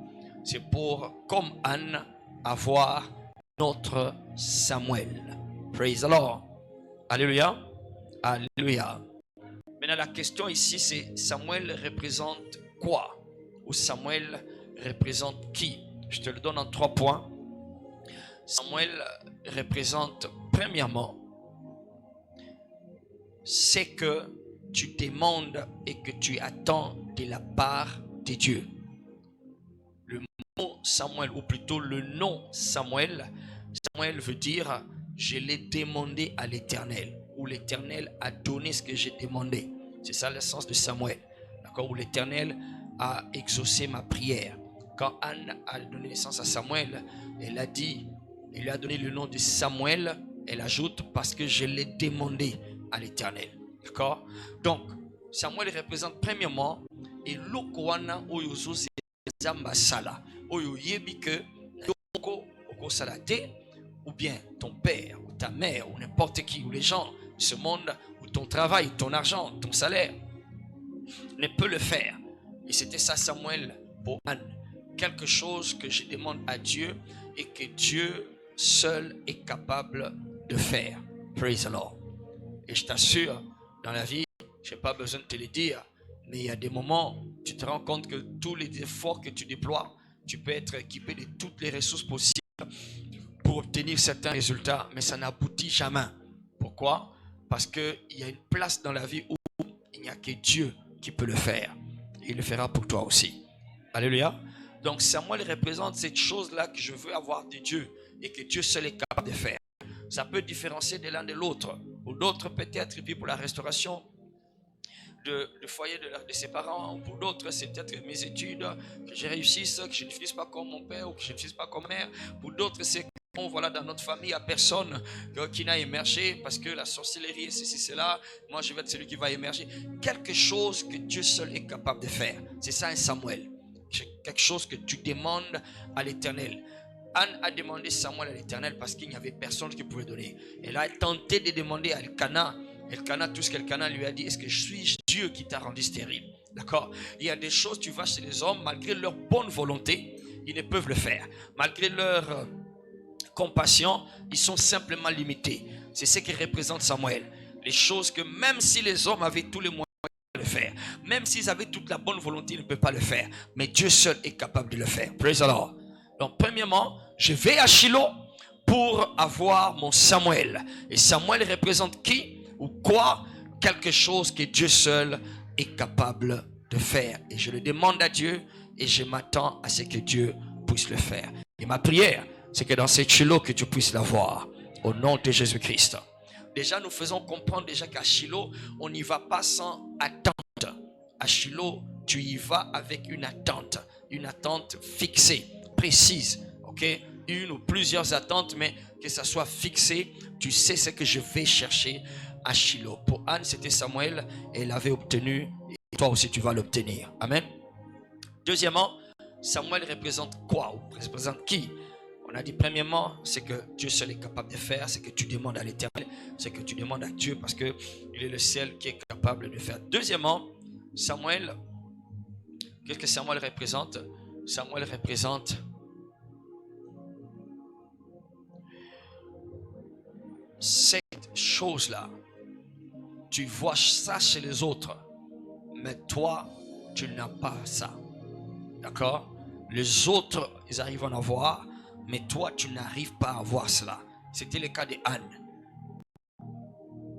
c'est pour, comme Anne, avoir notre Samuel. Praise the Lord. Alléluia. Alléluia. Maintenant, la question ici, c'est Samuel représente quoi? Ou Samuel représente qui? Je te le donne en 3 points. Samuel représente, premièrement, c'est que tu demandes et que tu attends de la part de Dieu. Le mot Samuel, ou plutôt le nom Samuel, Samuel veut dire je l'ai demandé à l'Éternel, ou l'Éternel a donné ce que j'ai demandé. C'est ça le sens de Samuel. D'accord? Où l'Éternel a exaucé ma prière. Quand Anne a donné naissance à Samuel, elle a dit, il lui a donné le nom de Samuel, elle ajoute parce que je l'ai demandé à l'Éternel. D'accord? Donc, Samuel représente premièrement et l'okwana oyozo c'est zamba sala. Oyo yebi que oko salate ou bien ton père ou ta mère ou n'importe qui ou les gens de ce monde ou ton travail, ton argent, ton salaire ne peut le faire. Et c'était ça Samuel pour Anne. Quelque chose que je demande à Dieu et que Dieu seul est capable de faire. Praise the Lord. Et je t'assure, dans la vie, je n'ai pas besoin de te le dire, mais il y a des moments où tu te rends compte que tous les efforts que tu déploies, tu peux être équipé de toutes les ressources possibles pour obtenir certains résultats, mais ça n'aboutit jamais. Pourquoi? Parce qu'il y a une place dans la vie où il n'y a que Dieu qui peut le faire. Et il le fera pour toi aussi. Alléluia. Donc Samuel représente cette chose-là que je veux avoir de Dieu et que Dieu seul est capable de faire. Ça peut différencier de l'un de l'autre. Pour d'autres, peut-être, il vit pour la restauration de foyer de ses parents. Pour d'autres, c'est peut-être mes études, que je réussisse, que je ne finisse pas comme mon père ou que je ne finisse pas comme mère. Pour d'autres, c'est que voilà, dans notre famille, il n'y a personne qui n'a émergé parce que la sorcellerie, ceci, cela. Moi, je vais être celui qui va émerger. Quelque chose que Dieu seul est capable de faire. C'est ça un Samuel. Quelque chose que tu demandes à l'Éternel. Anne a demandé Samuel à l'Éternel parce qu'il n'y avait personne qui pouvait donner. Elle a tenté de demander à Elkana. Elkana, tout ce qu'Elkana lui a dit, est-ce que je suis Dieu qui t'a rendu stérile? D'accord? Il y a des choses, tu vas chez les hommes, malgré leur bonne volonté, ils ne peuvent le faire. Malgré leur compassion, ils sont simplement limités. C'est ce qui représente Samuel. Les choses que même si les hommes avaient tous les moyens de le faire, même s'ils avaient toute la bonne volonté, ils ne peuvent pas le faire. Mais Dieu seul est capable de le faire. Praise the Lord. Donc, premièrement, je vais à Shiloh pour avoir mon Samuel. Et Samuel représente qui ou quoi? Quelque chose que Dieu seul est capable de faire. Et je le demande à Dieu et je m'attends à ce que Dieu puisse le faire. Et ma prière, c'est que dans cette Shiloh, que tu puisses l'avoir. Au nom de Jésus-Christ. Déjà, nous faisons comprendre déjà qu'à Shiloh, on n'y va pas sans attente. À Shiloh, tu y vas avec une attente fixée, précise, ok? Une ou plusieurs attentes, mais que ça soit fixé, tu sais ce que je vais chercher à Shiloh. Pour Anne, c'était Samuel, et elle l'avait obtenu, et toi aussi tu vas l'obtenir. Amen. Deuxièmement, Samuel représente quoi? Ou représente qui? On a dit premièrement, c'est que Dieu seul est capable de faire, c'est que tu demandes à l'Éternel, c'est que tu demandes à Dieu parce qu'il est le seul qui est capable de faire. Deuxièmement, Samuel, qu'est-ce que Samuel représente? Samuel représente cette chose-là. Tu vois ça chez les autres, mais toi, tu n'as pas ça. D'accord? Les autres, ils arrivent à en avoir, mais toi, tu n'arrives pas à avoir cela. C'était le cas de Anne.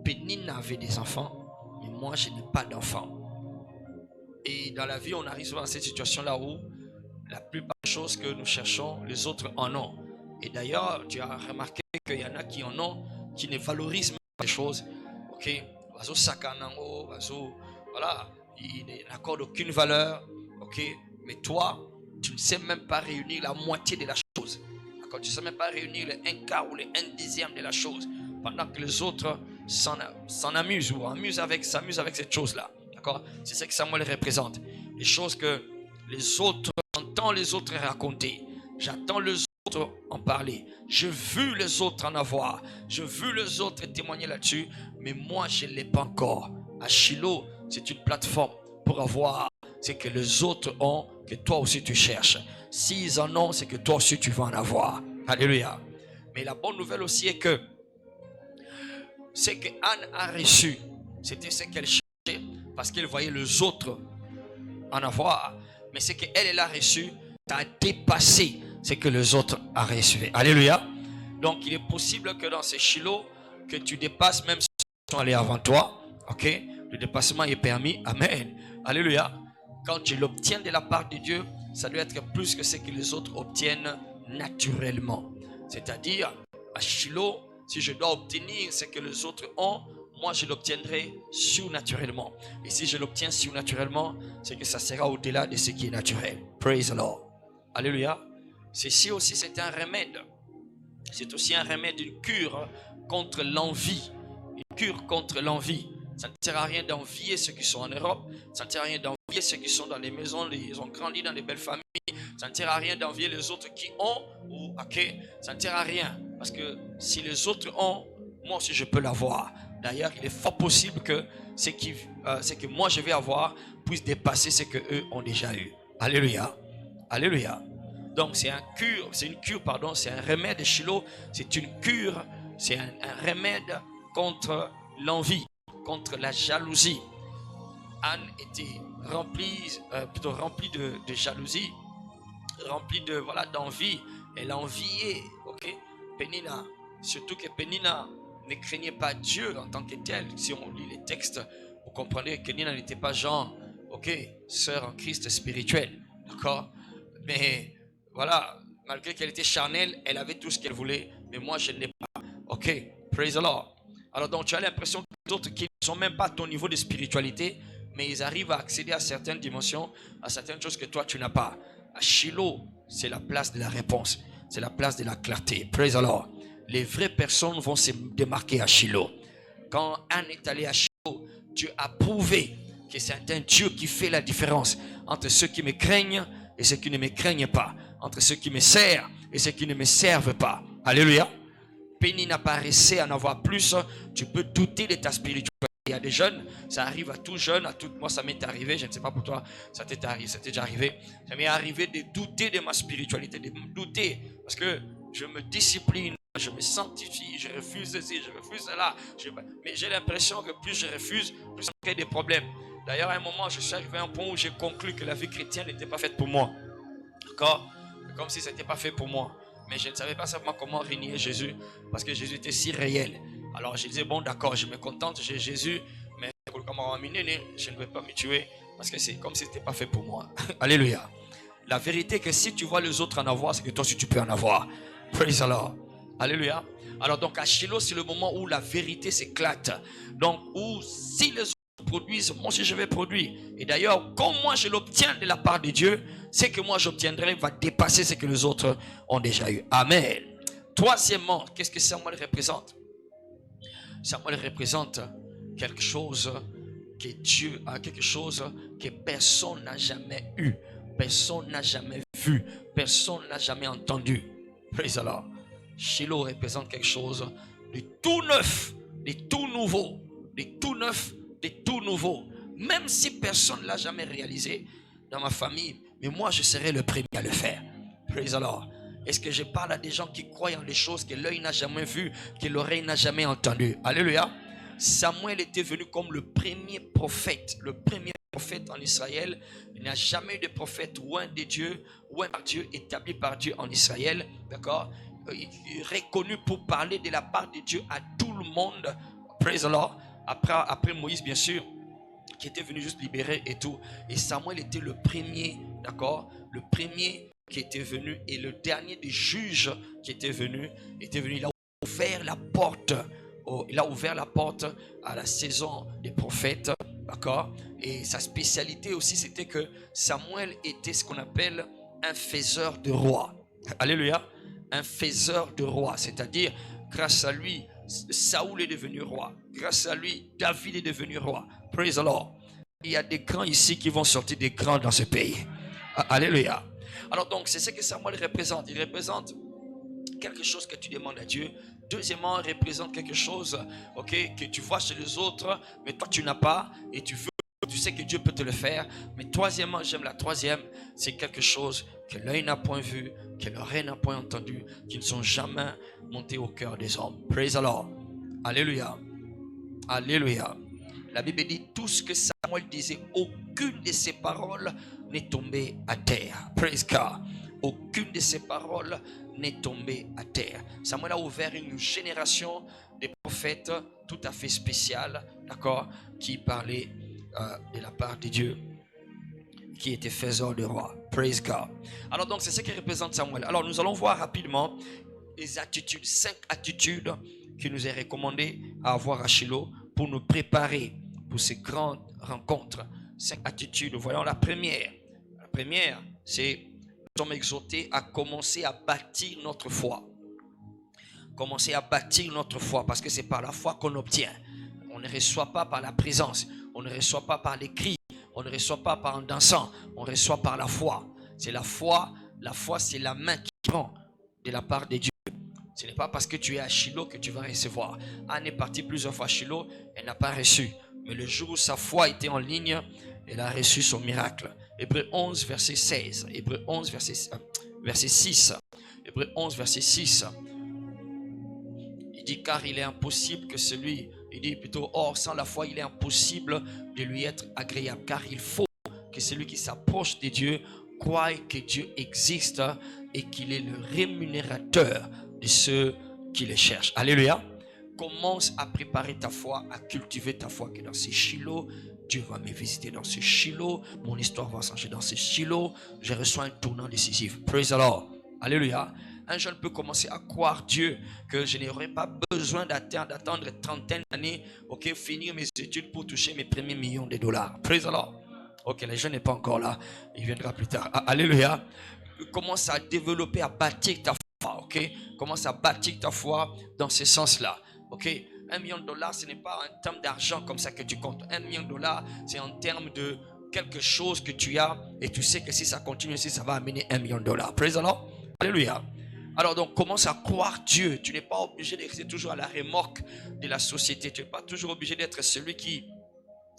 Pénina avait des enfants, mais moi, je n'ai pas d'enfants. Et dans la vie, on arrive souvent à cette situation-là où la plupart des choses que nous cherchons, les autres en ont. Et d'ailleurs, tu as remarqué qu'il y en a qui en ont, qui ne valorisent même pas les choses. Ok? Voilà, ils n'accordent aucune valeur. Ok? Mais toi, tu ne sais même pas réunir la moitié de la chose. D'accord? Tu ne sais même pas réunir le 1/4 ou le 1/10 de la chose. Pendant que les autres s'en amusent ou s'amusent avec cette chose-là. D'accord? C'est ce que Samuel représente. Les choses que les autres, j'entends les autres raconter. J'entends les autres en parler. J'ai vu les autres en avoir. J'ai vu les autres témoigner là-dessus. Mais moi, je ne l'ai pas encore. À Shiloh, c'est une plateforme pour avoir ce que les autres ont, que toi aussi tu cherches. S'ils en ont, c'est que toi aussi tu vas en avoir. Alléluia. Mais la bonne nouvelle aussi est que ce que Anne a reçu, c'était ce qu'elle cherchait parce qu'elle voyait les autres en avoir. Mais ce qu'elle a reçu, ça a dépassé ce que les autres ont reçu. Alléluia. Donc il est possible que dans ces Shiloh, que tu dépasses même ceux qui sont allés avant toi. Ok? Le dépassement est permis. Amen. Alléluia. Quand tu l'obtiens de la part de Dieu, ça doit être plus que ce que les autres obtiennent naturellement. C'est-à-dire, à Shiloh, si je dois obtenir ce que les autres ont, moi je l'obtiendrai surnaturellement. Et si je l'obtiens surnaturellement, c'est que ça sera au-delà de ce qui est naturel. Praise the Lord. Alléluia. Ceci aussi, c'est un remède. C'est aussi un remède, une cure contre l'envie. Une cure contre l'envie. Ça ne sert à rien d'envier ceux qui sont en Europe. Ça ne sert à rien d'envier ceux qui sont dans les maisons, ils ont grandi dans des belles familles. Ça ne sert à rien d'envier les autres qui ont. Ok, ça ne sert à rien. Parce que si les autres ont, moi aussi je peux l'avoir. D'ailleurs, il est fort possible que ce que moi je vais avoir puisse dépasser ce que eux ont déjà eu. Alléluia. Alléluia. Donc c'est une cure, c'est un remède de Shiloh. C'est une cure, c'est un remède contre l'envie, contre la jalousie. Anne était remplie de jalousie, remplie d'envie. Elle enviait, ok, Pénina. Surtout que Pénina ne craignait pas Dieu en tant que tel. Si on lit les textes, vous comprenez que Pénina n'était pas genre, ok, sœur en Christ spirituelle, d'accord. Mais voilà, malgré qu'elle était charnelle, elle avait tout ce qu'elle voulait, mais moi je ne l'ai pas. Ok, praise the Lord. Alors donc tu as l'impression que les autres qui ne sont même pas à ton niveau de spiritualité, mais ils arrivent à accéder à certaines dimensions, à certaines choses que toi tu n'as pas. À Shiloh, c'est la place de la réponse, c'est la place de la clarté. Praise the Lord. Les vraies personnes vont se démarquer à Shiloh. Quand Anne est allée à Shiloh, Dieu a prouvé que c'est un Dieu qui fait la différence entre ceux qui me craignent et ceux qui ne me craignent pas, entre ceux qui me servent et ceux qui ne me servent pas. Alléluia. Pénina paraissait en avoir plus. Tu peux douter de ta spiritualité. Il y a des jeunes, ça arrive à tout jeune, moi ça m'est arrivé, je ne sais pas pour toi, ça t'est déjà arrivé. Ça m'est arrivé de douter de ma spiritualité, de douter, parce que je me discipline, je me sanctifie, je refuse ceci, je refuse cela. Mais j'ai l'impression que plus je refuse, plus ça crée des problèmes. D'ailleurs, à un moment, je suis arrivé à un point où j'ai conclu que la vie chrétienne n'était pas faite pour moi. D'accord? comme si ce n'était pas fait pour moi. Mais je ne savais pas simplement comment renier Jésus, parce que Jésus était si réel. Alors je disais, bon d'accord, je me contente, j'ai Jésus, mais je ne vais pas me tuer, parce que c'est comme si ce n'était pas fait pour moi. Alléluia. La vérité est que si tu vois les autres en avoir, c'est que toi aussi tu peux en avoir. Praise the Lord. Alléluia. Alors donc à Shiloh, c'est le moment où la vérité s'éclate. Donc où si les autres produisent, moi aussi je vais produire. Et d'ailleurs, comme moi je l'obtiens de la part de Dieu, ce que moi j'obtiendrai va dépasser ce que les autres ont déjà eu. Amen. Troisièmement, qu'est-ce que Samuel représente? Samuel représente quelque chose que Dieu a, quelque chose que personne n'a jamais eu, personne n'a jamais vu, personne n'a jamais entendu. Praise the Lord. Shiloh représente quelque chose de tout neuf, de tout nouveau, de tout neuf, de tout nouveau. Même si personne ne l'a jamais réalisé dans ma famille, mais moi je serai le premier à le faire. Praise the Lord. Est-ce que je parle à des gens qui croient en des choses que l'œil n'a jamais vues, que l'oreille n'a jamais entendues? Alléluia. Samuel était venu comme le premier prophète en Israël. Il n'y a jamais eu de prophète loin de Dieu, loin par Dieu, établi par Dieu en Israël. D'accord? Il est reconnu pour parler de la part de Dieu à tout le monde. Praise the Lord. Après Moïse, bien sûr, qui était venu juste libérer et tout. Et Samuel était le premier, d'accord? Le premier qui était venu et le dernier des juges qui était venu. Il a ouvert la porte. Il a ouvert la porte à la saison des prophètes, d'accord? Et sa spécialité aussi, c'était que Samuel était ce qu'on appelle un faiseur de rois. Alléluia. Un faiseur de rois, c'est-à-dire grâce à lui, Saoul est devenu roi. Grâce à lui, David est devenu roi. Praise the Lord. Il y a des grands ici qui vont sortir des grands dans ce pays. Alléluia. Alors donc, c'est ce que Samuel représente. Il représente quelque chose que tu demandes à Dieu. Deuxièmement, il représente quelque chose, ok, que tu vois chez les autres, mais toi tu n'as pas et tu sais que Dieu peut te le faire. Mais troisièmement, j'aime la troisième, c'est quelque chose que l'œil n'a point vu, que l'oreille n'a point entendu, qui ne sont jamais montés au cœur des hommes. Praise the Lord. Alléluia. Alléluia. La Bible dit tout ce que Samuel disait, aucune de ses paroles n'est tombée à terre. Praise God. Aucune de ses paroles n'est tombée à terre. Samuel a ouvert une génération de prophètes tout à fait spéciale, d'accord, qui parlaient de la part de Dieu, qui était faiseur de roi. Praise God. Alors donc c'est ce qui représente Samuel. Alors nous allons voir rapidement les attitudes, 5 attitudes qui nous est recommandé à avoir à Shiloh pour nous préparer pour ces grandes rencontres. 5 attitudes. Voyons la première. La première, c'est nous sommes exhortés à commencer à bâtir notre foi. Commencer à bâtir notre foi, parce que c'est par la foi qu'on obtient. On ne reçoit pas par la présence, on ne reçoit pas par les cris, on ne reçoit pas par un dansant, on reçoit par la foi. C'est la foi c'est la main qui prend de la part de Dieu. Ce n'est pas parce que tu es à Shiloh que tu vas recevoir. Anne est partie plusieurs fois à Shiloh, elle n'a pas reçu. Mais le jour où sa foi était en ligne, elle a reçu son miracle. Hébreux 11, verset 16. Hébreux 11, verset 6. Hébreux 11, verset 6. Il dit, car il est impossible que celui, il dit plutôt, or sans la foi, il est impossible de lui être agréable. Car il faut que celui qui s'approche de Dieu croie que Dieu existe et qu'il est le rémunérateur de ceux qui le cherchent. Alléluia. Commence à préparer ta foi, à cultiver ta foi, que dans ces Shiloh, Dieu va me visiter dans ce Shiloh, mon histoire va changer dans ce Shiloh, je reçois un tournant décisif. Praise the Lord. Alléluia. Un jeune peut commencer à croire Dieu que je n'aurai pas besoin d'attendre trentaine d'années, ok, finir mes études pour toucher mes premiers millions de dollars. Praise the Lord. Ok, le jeune n'est pas encore là, il viendra plus tard. Alléluia. Commence à développer, à bâtir ta foi, ok. Commence à bâtir ta foi dans ce sens-là. Ok, $1 million, ce n'est pas en termes d'argent comme ça que tu comptes. $1 million, c'est en termes de quelque chose que tu as et tu sais que si ça continue, si ça va amener $1 million. Praise the Lord. Alléluia. Alors donc, commence à croire Dieu. Tu n'es pas obligé de rester toujours à la remorque de la société. Tu n'es pas toujours obligé d'être celui qui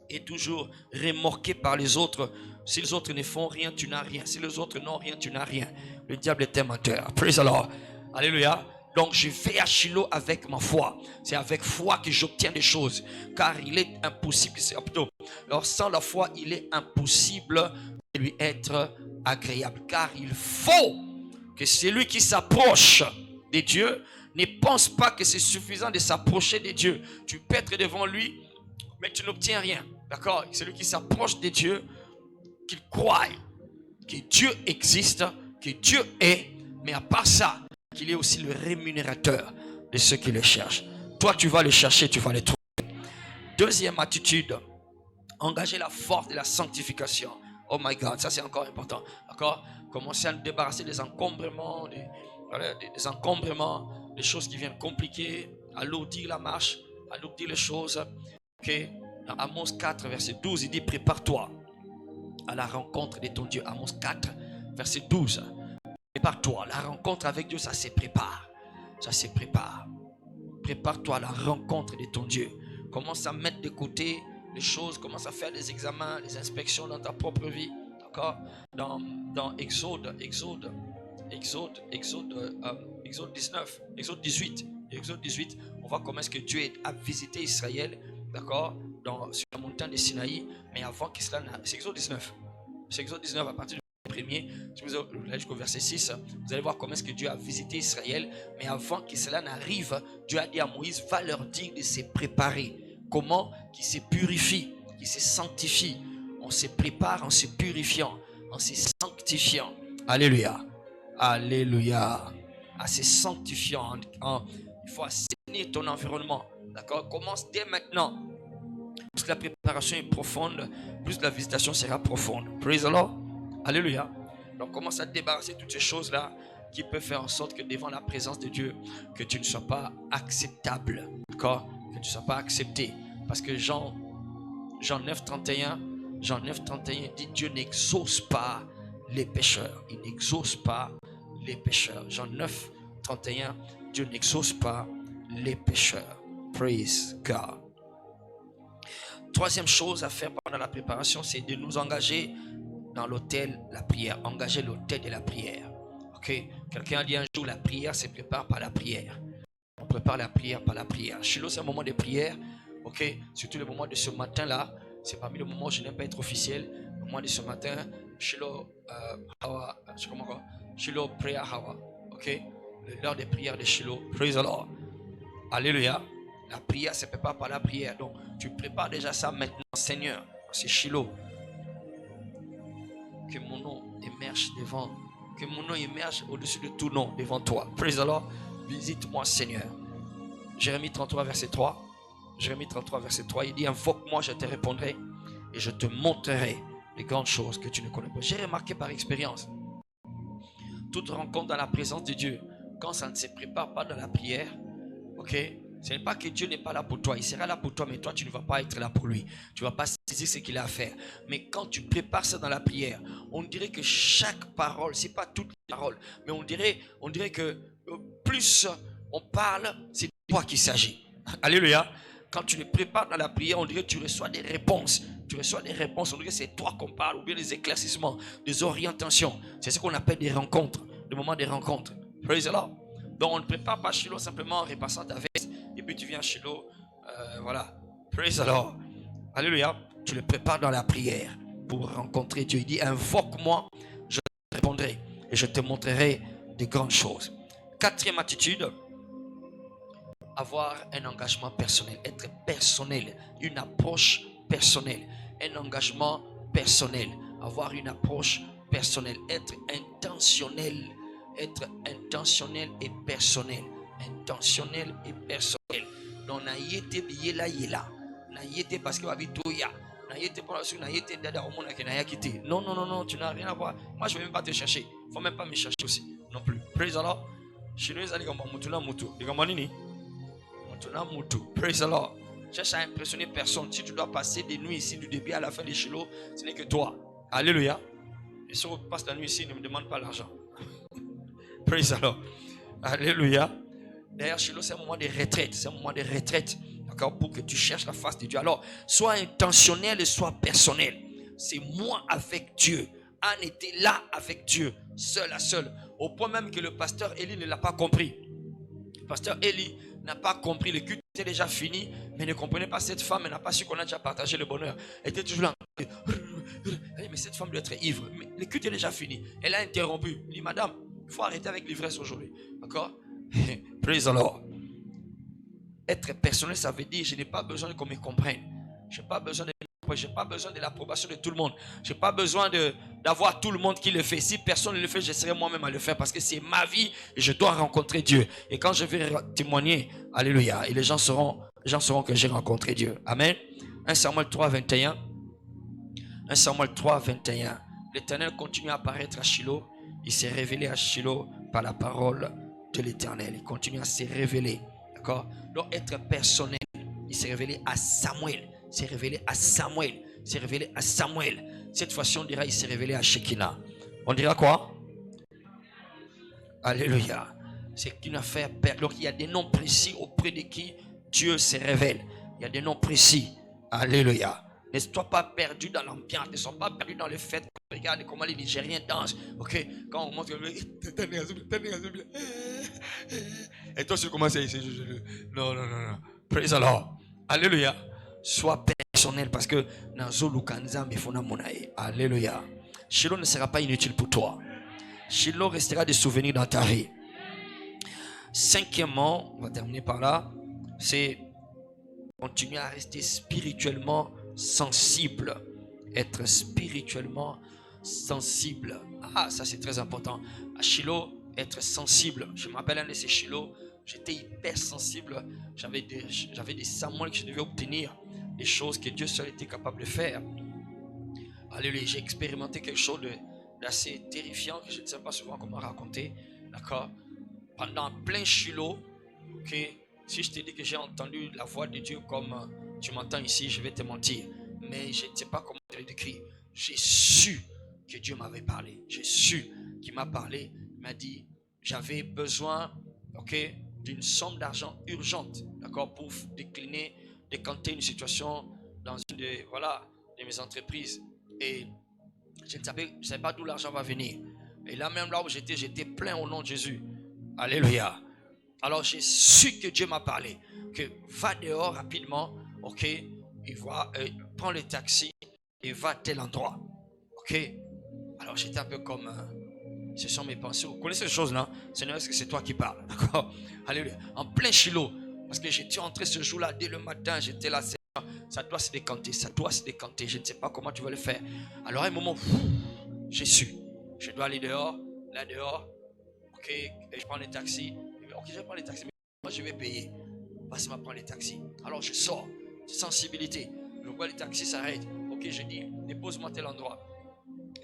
est toujours remorqué par les autres. Si les autres ne font rien, tu n'as rien. Si les autres n'ont rien, tu n'as rien. Le diable est un menteur. Praise the Lord. Alléluia. Donc je vais à Shiloh avec ma foi. C'est avec foi que j'obtiens des choses. Car il est impossible. Alors sans la foi, il est impossible de lui être agréable. Car il faut que celui qui s'approche de Dieu ne pense pas que c'est suffisant de s'approcher de Dieu. Tu peux être devant lui, mais tu n'obtiens rien. D'accord? Celui qui s'approche de Dieu, qu'il croit que Dieu existe, que Dieu est, mais à part ça, qu'il est aussi le rémunérateur de ceux qui le cherchent. Toi, tu vas le chercher, tu vas le trouver. Deuxième attitude, engager la force de la sanctification. Oh my God, ça c'est encore important. D'accord? Commencer à nous débarrasser des encombrements, des encombrements, des choses qui viennent compliquer, alourdir la marche, alourdir les choses. Ok? Dans Amos 4, verset 12, il dit: prépare-toi à la rencontre de ton Dieu. Amos 4, verset 12. Prépare-toi. La rencontre avec Dieu, ça se prépare. Ça se prépare. Prépare-toi à la rencontre de ton Dieu. Commence à mettre de côté les choses. Commence à faire des examens, des inspections dans ta propre vie. D'accord? Dans Exode 19, Exode 18, on voit comment est-ce que Dieu a visité Israël. D'accord? Sur la montagne de Sinaï. Mais avant que cela... C'est Exode 19. C'est Exode 19 à partir du premier. Si vous allez jusqu'au verset 6, vous allez voir comment est-ce que Dieu a visité Israël. Mais avant que cela n'arrive, Dieu a dit à Moïse: va leur dire de se préparer. Comment? Qu'ils se purifient, qu'ils se sanctifient. On se prépare en se purifiant, en se sanctifiant. Alléluia. Alléluia. En se sanctifiant. Il faut assainir ton environnement. D'accord? Commence dès maintenant. Plus la préparation est profonde, plus la visitation sera profonde. Praise the Lord. Alléluia. Donc commence à débarrasser toutes ces choses-là qui peuvent faire en sorte que devant la présence de Dieu, que tu ne sois pas acceptable. D'accord? Que tu ne sois pas accepté. Parce que Jean 9, 31 dit: Dieu n'exauce pas les pécheurs. Il n'exauce pas les pécheurs. Jean 9, 31, Dieu n'exauce pas les pécheurs. Praise God. Troisième chose à faire pendant la préparation, c'est de nous engager dans l'autel, la prière. Engager l'autel de la prière. Ok? Quelqu'un a dit un jour: la prière se prépare par la prière. On prépare la prière par la prière. Shiloh, c'est un moment de prière. Ok? Surtout le moment de ce matin-là. C'est parmi les moments où je n'aime pas être officiel. Le moment de ce matin, Shiloh, Shiloh Prayer Hour. Ok? L'heure de prière de Shiloh. Praise the Lord. Alléluia. La prière se prépare par la prière. Donc, tu prépares déjà ça maintenant, Seigneur. C'est Shiloh. Que mon nom émerge devant. Que mon nom émerge au-dessus de tout nom devant toi. Praise the Lord. Visite-moi, Seigneur. Jérémie 33, verset 3. Jérémie 33, verset 3. Il dit: invoque-moi, je te répondrai et je te montrerai les grandes choses que tu ne connais pas. J'ai remarqué par expérience, toute rencontre dans la présence de Dieu, quand ça ne se prépare pas dans la prière, ok? Ce n'est pas que Dieu n'est pas là pour toi. Il sera là pour toi, mais toi, tu ne vas pas être là pour lui. Tu ne vas pas saisir ce qu'il a à faire. Mais quand tu prépares ça dans la prière, on dirait que chaque parole, ce n'est pas toutes les paroles, mais on dirait que plus on parle, c'est de toi qu'il s'agit. Alléluia. Quand tu le prépares dans la prière, on dirait que tu reçois des réponses. Tu reçois des réponses, on dirait que c'est toi qu'on parle, ou bien des éclaircissements, des orientations. C'est ce qu'on appelle des rencontres, des moments de rencontres. Praise the Lord. Donc on ne prépare pas Shiloh simplement en repassant ta veste. Et puis tu viens à Shiloh, voilà. Praise the Lord. Alléluia. Tu le prépares dans la prière pour rencontrer Dieu. Il dit: invoque-moi, je te répondrai et je te montrerai de grandes choses. Quatrième attitude, avoir un engagement personnel, être personnel, une approche personnelle, un engagement personnel, avoir une approche personnelle, être intentionnel et personnel. Intentionnel et personnel. Donc, na yete biyela yela. Na yete parce que babi toya. Na yete pour la suite, na yete dada omona ke na yakite. Non, tu n'as rien à voir. Moi, je ne vais même pas te chercher. Il ne faut même pas me chercher aussi. Non plus. Praise the Lord. Chez nous, ils allaient comme mutuna mutu. Ils comme nini? Mutuna mutu. Praise the Lord. Cherche à impressionner personne. Si tu dois passer des nuits ici du début à la fin des Shiloh, ce n'est que toi. Alléluia. Et si on passe la nuit ici, ne me demande pas l'argent. Praise the Lord. Alléluia. D'ailleurs, Shiloh, c'est un moment de retraite. C'est un moment de retraite. D'accord? Pour que tu cherches la face de Dieu. Alors, sois intentionnel et sois personnel. C'est moi avec Dieu. Anne était là avec Dieu. Seul à seul. Au point même que le pasteur Élie ne l'a pas compris. Le pasteur Élie n'a pas compris. Le culte était déjà fini. Mais ne comprenait pas cette femme. Elle n'a pas su qu'on a déjà partagé le bonheur. Elle était toujours là. Mais cette femme doit être ivre. Mais le culte est déjà fini. Elle a interrompu. Elle dit: madame, Il faut arrêter avec l'ivresse aujourd'hui. D'accord? Praise the Lord. Être personnel, ça veut dire je n'ai pas besoin qu'on me comprenne. Je n'ai pas besoin de l'approbation de tout le monde. Je n'ai pas besoin d'avoir tout le monde qui le fait. Si personne ne le fait, je serai moi-même à le faire parce que c'est ma vie et je dois rencontrer Dieu. Et quand je vais témoigner, alléluia, et les gens sauront que j'ai rencontré Dieu. Amen. 1 Samuel 3, 21. 1 Samuel 3, 21. L'Éternel continue à apparaître à Shiloh. Il s'est révélé à Shiloh par la parole de l'Éternel. Il continue à se révéler. D'accord? Donc être personnel, il s'est révélé à Samuel. Il s'est révélé à Samuel. Il s'est révélé à Samuel. Cette fois-ci, on dira il s'est révélé à Shekinah. On dira quoi? Alléluia. C'est une affaire. Donc il y a des noms précis auprès de qui Dieu se révèle. Il y a des noms précis. Alléluia. Ne sois pas perdu dans l'ambiance. Ne sois pas perdu dans le fait que regarde comment les Nigériens dansent. Ok? Quand on montre et toi, tu commences à essayer. Non. Praise the Lord. Alléluia. Sois personnel parce que alléluia. Shiloh ne sera pas inutile pour toi. Shiloh restera des souvenirs dans ta vie. Cinquièmement, on va terminer par là, c'est continuer à rester spirituellement sensible. Être spirituellement sensible. Ah, ça c'est très important. À Shiloh, être sensible. Je me rappelle un de ces Shiloh, j'étais hyper sensible. J'avais des Samuel que je devais obtenir. Des choses que Dieu seul était capable de faire. Alléluia, j'ai expérimenté quelque chose d'assez terrifiant que je ne sais pas souvent comment raconter. D'accord? Pendant plein Shiloh, okay, si je te dis que j'ai entendu la voix de Dieu comme tu m'entends ici, je vais te mentir. Mais je ne sais pas comment te le décrire. J'ai su que Dieu m'avait parlé. J'ai su qu'il m'a parlé. Il m'a dit, j'avais besoin, okay, d'une somme d'argent urgente, d'accord, pour décanter une situation dans une de mes entreprises. Et je ne savais pas d'où l'argent va venir. Et là même là où j'étais plein au nom de Jésus. Alléluia. Alors j'ai su que Dieu m'a parlé. Que va dehors rapidement. Ok. Il va prends le taxi et va à tel endroit. Ok. Alors j'étais un peu comme ce sont mes pensées. Vous connaissez ces choses là? Seigneur, est-ce que c'est toi qui parles? D'accord. Alléluia. En plein Shiloh. Parce que j'étais entré ce jour-là dès le matin. J'étais là. Ça doit se décanter. Ça doit se décanter. Je ne sais pas comment tu vas le faire. Alors à un moment, j'ai su. Je dois aller dehors. Là dehors. Ok. Et je prends les taxis. Ok, je vais prendre les taxis. Mais moi je vais payer. Passe-moi prendre les taxis. Alors je sors. Sensibilité. Je vois les taxis s'arrêtent. Ok, je dis, dépose-moi tel endroit.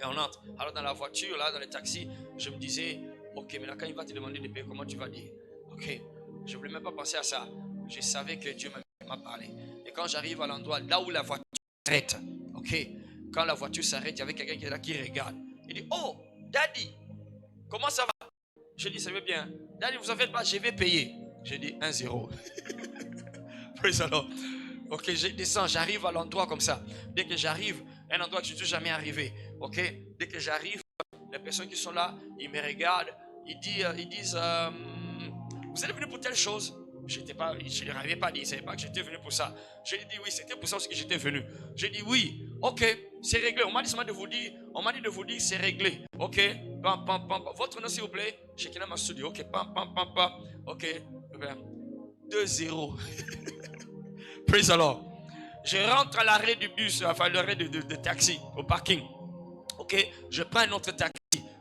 Et on entre. Alors dans la voiture, là, dans le taxi, je me disais, ok, mais là quand il va te demander de payer, comment tu vas dire? Ok, je ne voulais même pas penser à ça. Je savais que Dieu m'a parlé. Et quand j'arrive à l'endroit, là où la voiture s'arrête, ok, quand la voiture s'arrête, il y avait quelqu'un qui est là qui regarde. Il dit, oh, Daddy, comment ça va? Je dis, ça va bien. Daddy, vous en faites pas, je vais payer. J'ai dit 1-0. Praise the Lord. Ok, je descends, j'arrive à l'endroit comme ça. Dès que j'arrive, un endroit que je ne suis jamais arrivé. Ok, dès que j'arrive, les personnes qui sont là, ils me regardent. Ils disent, vous êtes venu pour telle chose? Je ne leur avais pas dit, ils ne savaient pas que j'étais venu pour ça. J'ai dit oui, c'était pour ça que j'étais venu. J'ai dit oui, ok, c'est réglé. On m'a dit de vous dire, c'est réglé. Ok, pam, pam, pam. Votre nom s'il vous plaît? Shekinah m'a dit, ok, pam, pam, pam, pam. Ok, 2-0. Praise the Lord. Je rentre à l'arrêt du bus, enfin l'arrêt de taxi, au parking. Ok, je prends un autre taxi.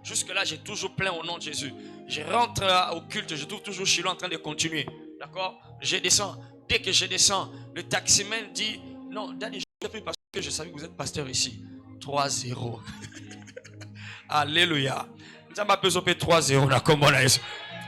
Jusque là, j'ai toujours plein au nom de Jésus. Je rentre au culte, je trouve toujours Shiloh en train de continuer. D'accord? Je descends. Dès que je descends, le taximan dit, non, Daddy, je ne sais plus parce que je savais que vous êtes pasteur ici. 3-0. Alléluia. Ça m'a pesé 3-0 là, comme on a dit.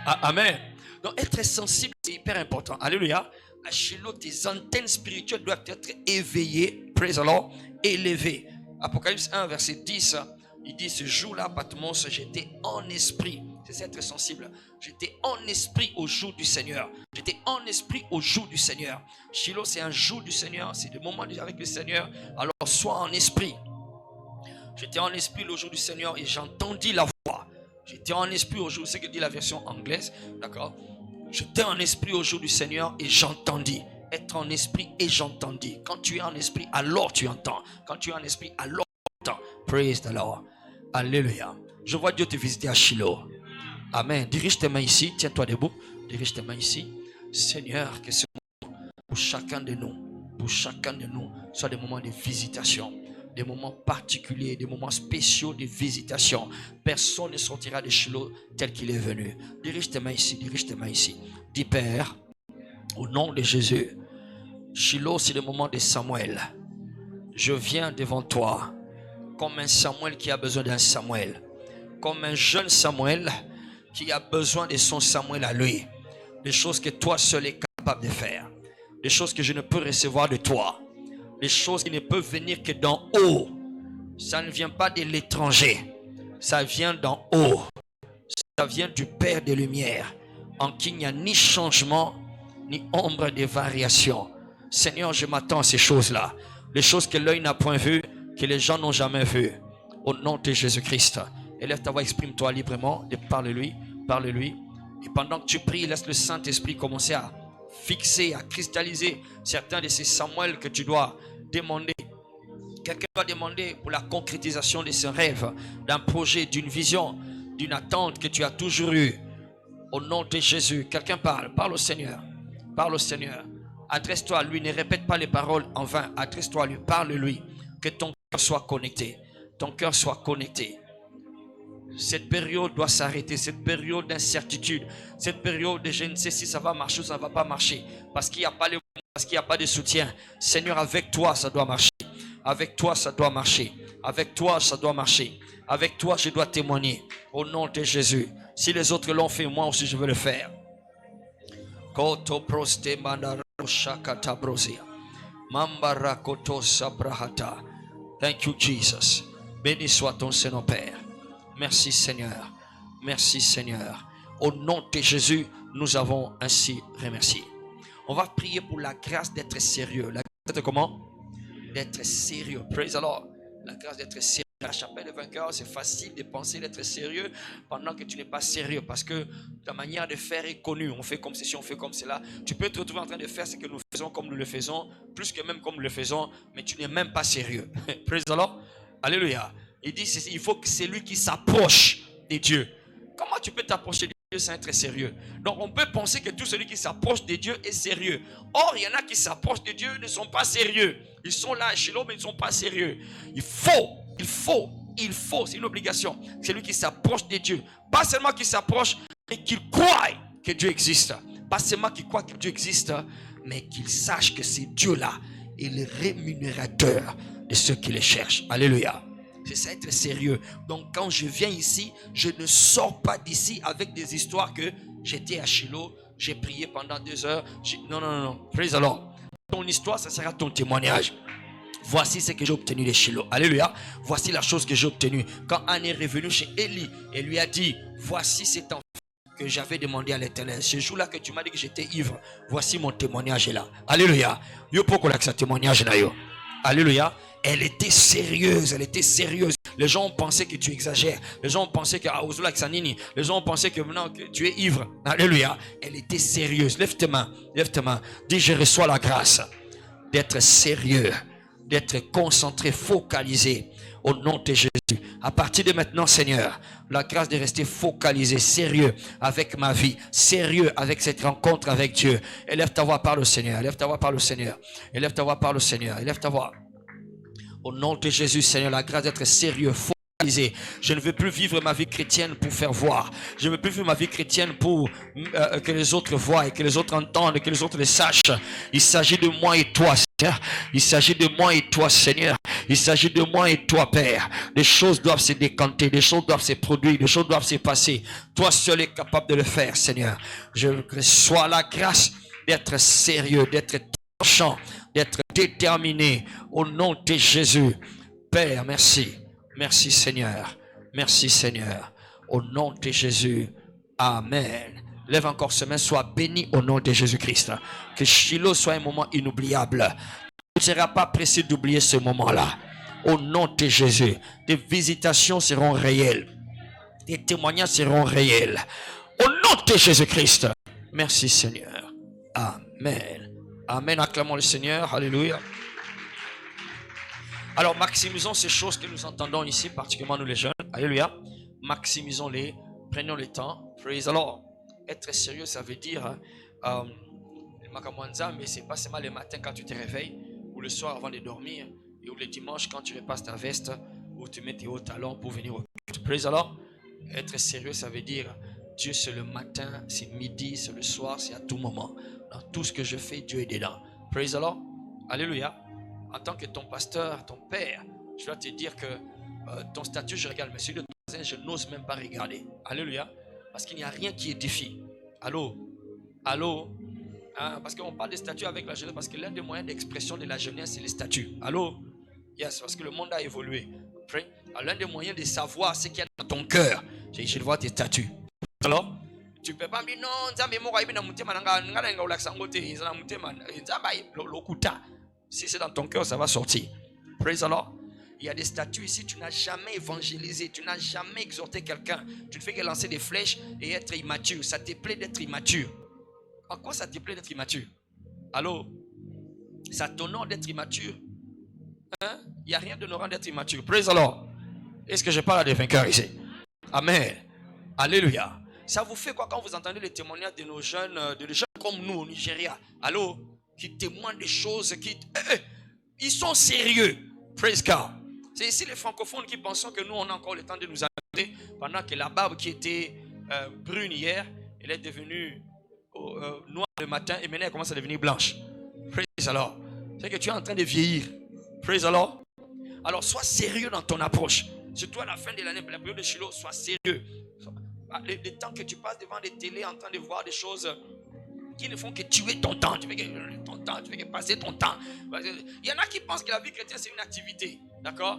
Amen. Donc, être sensible, c'est hyper important. Alléluia. À Shiloh, tes antennes spirituelles doivent être éveillées, praise the Lord, élevées. Apocalypse 1, verset 10, il dit, ce jour-là, Patmos, j'étais en esprit. C'est être sensible. J'étais en esprit au jour du Seigneur. J'étais en esprit au jour du Seigneur. Shiloh, c'est un jour du Seigneur. C'est des moments avec le Seigneur. Alors, sois en esprit. J'étais en esprit le jour du Seigneur et j'entendis la voix. J'étais en esprit au jour, c'est ce que dit la version anglaise. D'accord? J'étais en esprit au jour du Seigneur et j'entendis. Être en esprit et j'entendis. Quand tu es en esprit, alors tu entends. Quand tu es en esprit, alors tu entends. Praise the Lord. Alléluia. Je vois Dieu te visiter à Shiloh. Amen. Dirige tes mains ici. Tiens-toi debout. Dirige tes mains ici. Seigneur, que ce moment pour chacun de nous soit des moments de visitation. Des moments particuliers, des moments spéciaux de visitation. Personne ne sortira de Shiloh tel qu'il est venu. Dirige tes mains ici. Dirige tes mains ici. Dis Père, au nom de Jésus, Shiloh, c'est le moment de Samuel. Je viens devant toi comme un Samuel qui a besoin d'un Samuel. Comme un jeune Samuel qui a besoin de son Samuel à lui. Des choses que toi seul es capable de faire. Des choses que je ne peux recevoir de toi. Des choses qui ne peuvent venir que d'en haut. Ça ne vient pas de l'étranger. Ça vient d'en haut. Ça vient du Père des Lumières, en qui il n'y a ni changement, ni ombre de variation. Seigneur, je m'attends à ces choses-là. Les choses que l'œil n'a point vues, que les gens n'ont jamais vues. Au nom de Jésus-Christ. Élève ta voix, exprime-toi librement. Parle-lui, parle-lui. Et pendant que tu pries, laisse le Saint-Esprit commencer à fixer, à cristalliser certains de ces Samuel que tu dois demander. Quelqu'un doit demander pour la concrétisation de ce rêve, d'un projet, d'une vision, d'une attente que tu as toujours eue. Au nom de Jésus, quelqu'un parle. Parle au Seigneur. Parle au Seigneur. Adresse-toi à lui. Ne répète pas les paroles en vain. Adresse-toi à lui. Parle-lui. Que ton cœur soit connecté. Ton cœur soit connecté. Cette période doit s'arrêter. Cette période d'incertitude. Cette période de je ne sais si ça va marcher ou ça ne va pas marcher. Parce qu'il n'y a pas le parce qu'il n'y a pas de soutien. Seigneur, avec toi, ça doit marcher. Avec toi, ça doit marcher. Avec toi, ça doit marcher. Avec toi, je dois témoigner. Au nom de Jésus. Si les autres l'ont fait, moi aussi, je veux le faire. Thank you, Jesus. Béni soit ton Seigneur, Père. Merci, Seigneur. Merci, Seigneur. Au nom de Jésus, nous avons ainsi remercié. On va prier pour la grâce d'être sérieux. La grâce d'être comment? D'être sérieux. Praise the Lord. La grâce d'être sérieux. La chapelle de vainqueur, c'est facile de penser d'être sérieux pendant que tu n'es pas sérieux. Parce que ta manière de faire est connue. On fait comme ceci, on fait comme cela. Tu peux te retrouver en train de faire ce que nous faisons comme nous le faisons. Plus que même comme nous le faisons. Mais tu n'es même pas sérieux. Praise the Lord. Alléluia. Il dit, il faut que c'est lui qui s'approche de Dieu. Comment tu peux t'approcher de Dieu sans être sérieux? Donc on peut penser que tout celui qui s'approche de Dieu est sérieux. Or, il y en a qui s'approchent de Dieu et ne sont pas sérieux. Ils sont là chez l'homme mais ils ne sont pas sérieux. Il faut, c'est une obligation. C'est lui qui s'approche de Dieu. Pas seulement qu'il s'approche, mais qu'il croit que Dieu existe. Pas seulement qu'il croit que Dieu existe, mais qu'il sache que c'est Dieu-là et le rémunérateur de ceux qui les cherchent. Alléluia. C'est ça, être sérieux. Donc quand je viens ici, je ne sors pas d'ici avec des histoires que j'étais à Shiloh, j'ai prié pendant 2 heures. Non. Praise the Lord. Ton histoire, ça sera ton témoignage. Voici ce que j'ai obtenu de Shiloh. Alléluia. Voici la chose que j'ai obtenue. Quand Anne est revenue chez Élie et lui a dit, voici cet enfant que j'avais demandé à l'Éternel. Ce jour-là que tu m'as dit que j'étais ivre. Voici mon témoignage là. Alléluia. Yo pourquoi que ce témoignage là yo. Alléluia. Elle était sérieuse, elle était sérieuse. Les gens ont pensé que tu exagères. Les gens ont pensé que les gens ont pensé que maintenant que tu es ivre. Alléluia. Elle était sérieuse. Lève tes mains. Lève tes mains. Dis, je reçois la grâce d'être sérieux, d'être concentré, focalisé au nom de Jésus. À partir de maintenant, Seigneur, la grâce de rester focalisé, sérieux avec ma vie, sérieux avec cette rencontre avec Dieu. Élève ta voix par le Seigneur. Élève ta voix par le Seigneur. Élève ta voix par le Seigneur. Élève ta voix. Au nom de Jésus, Seigneur, la grâce d'être sérieux, focalisé. Je ne veux plus vivre ma vie chrétienne pour faire voir. Je ne veux plus vivre ma vie chrétienne pour que les autres voient et que les autres entendent et que les autres le sachent. Il s'agit de moi et toi, Seigneur. Il s'agit de moi et toi, Seigneur. Il s'agit de moi et toi, Père. Des choses doivent se décanter, des choses doivent se produire, des choses doivent se passer. Toi seul es capable de le faire, Seigneur. Je reçois la grâce d'être sérieux, d'être tranchant, d'être déterminé au nom de Jésus. Père, merci. Merci Seigneur. Merci Seigneur. Au nom de Jésus. Amen. Lève encore ce main. Sois béni au nom de Jésus-Christ. Que Shiloh soit un moment inoubliable. Tu ne seras pas pressé d'oublier ce moment-là. Au nom de Jésus. Tes visitations seront réelles. Tes témoignages seront réels. Au nom de Jésus-Christ. Merci Seigneur. Amen. Amen, acclamons le Seigneur, alléluia. Alors maximisons ces choses que nous entendons ici, particulièrement nous les jeunes, alléluia. Maximisons-les, prenons le temps Praise the Lord. Être sérieux, ça veut dire mais c'est pas seulement le matin quand tu te réveilles ou le soir avant de dormir et ou le dimanche quand tu repasses ta veste ou tu mets tes hauts talons pour venir au culte. Praise the Lord. Être sérieux, ça veut dire Dieu, c'est le matin, c'est midi, c'est le soir, c'est à tout moment. Dans tout ce que je fais, Dieu est dedans. Praise the Lord. Alléluia. En tant que ton pasteur, ton père, je dois te dire que ton statut, je regarde, mais celui de ton voisin, je n'ose même pas regarder. Alléluia. Parce qu'il n'y a rien qui édifie. Allô? Allô? Hein? Parce qu'on parle des statuts avec la jeunesse, parce que l'un des moyens d'expression de la jeunesse, c'est les statuts. Allô? Yes, parce que le monde a évolué. L'un des moyens de savoir ce qu'il y a dans ton cœur, c'est je vois tes statuts. Alors, tu ne peux pas me dire non, si c'est dans ton cœur, ça va sortir. Praise the Lord. Il y a des statuts ici, tu n'as jamais évangélisé, tu n'as jamais exhorté quelqu'un. Tu ne fais que lancer des flèches et être immature. Ça te plaît d'être immature. En quoi ça te plaît d'être immature? Allô? Ça t'honore d'être immature? Hein? Il n'y a rien d'honorant d'être immature. Praise the Lord. Est-ce que je parle à des vainqueurs ici? Amen. Alléluia. Ça vous fait quoi quand vous entendez les témoignages de nos jeunes, de jeunes comme nous au Nigeria? Allô? Qui témoignent des choses qui... ils sont sérieux. Praise God. C'est ici les francophones qui pensent que nous, on a encore le temps de nous arrêter pendant que la barbe qui était brune hier, elle est devenue noire le matin et maintenant elle commence à devenir blanche. Praise the Lord. C'est que tu es en train de vieillir. Praise the Lord. Alors, sois sérieux dans ton approche. Surtout à la fin de l'année, la période de Shiloh, sois sérieux. Le temps que tu passes devant des télés en train de voir des choses qui ne font que tuer ton temps. Tu fais que passer ton temps. Il y en a qui pensent que la vie chrétienne, c'est une activité. D'accord?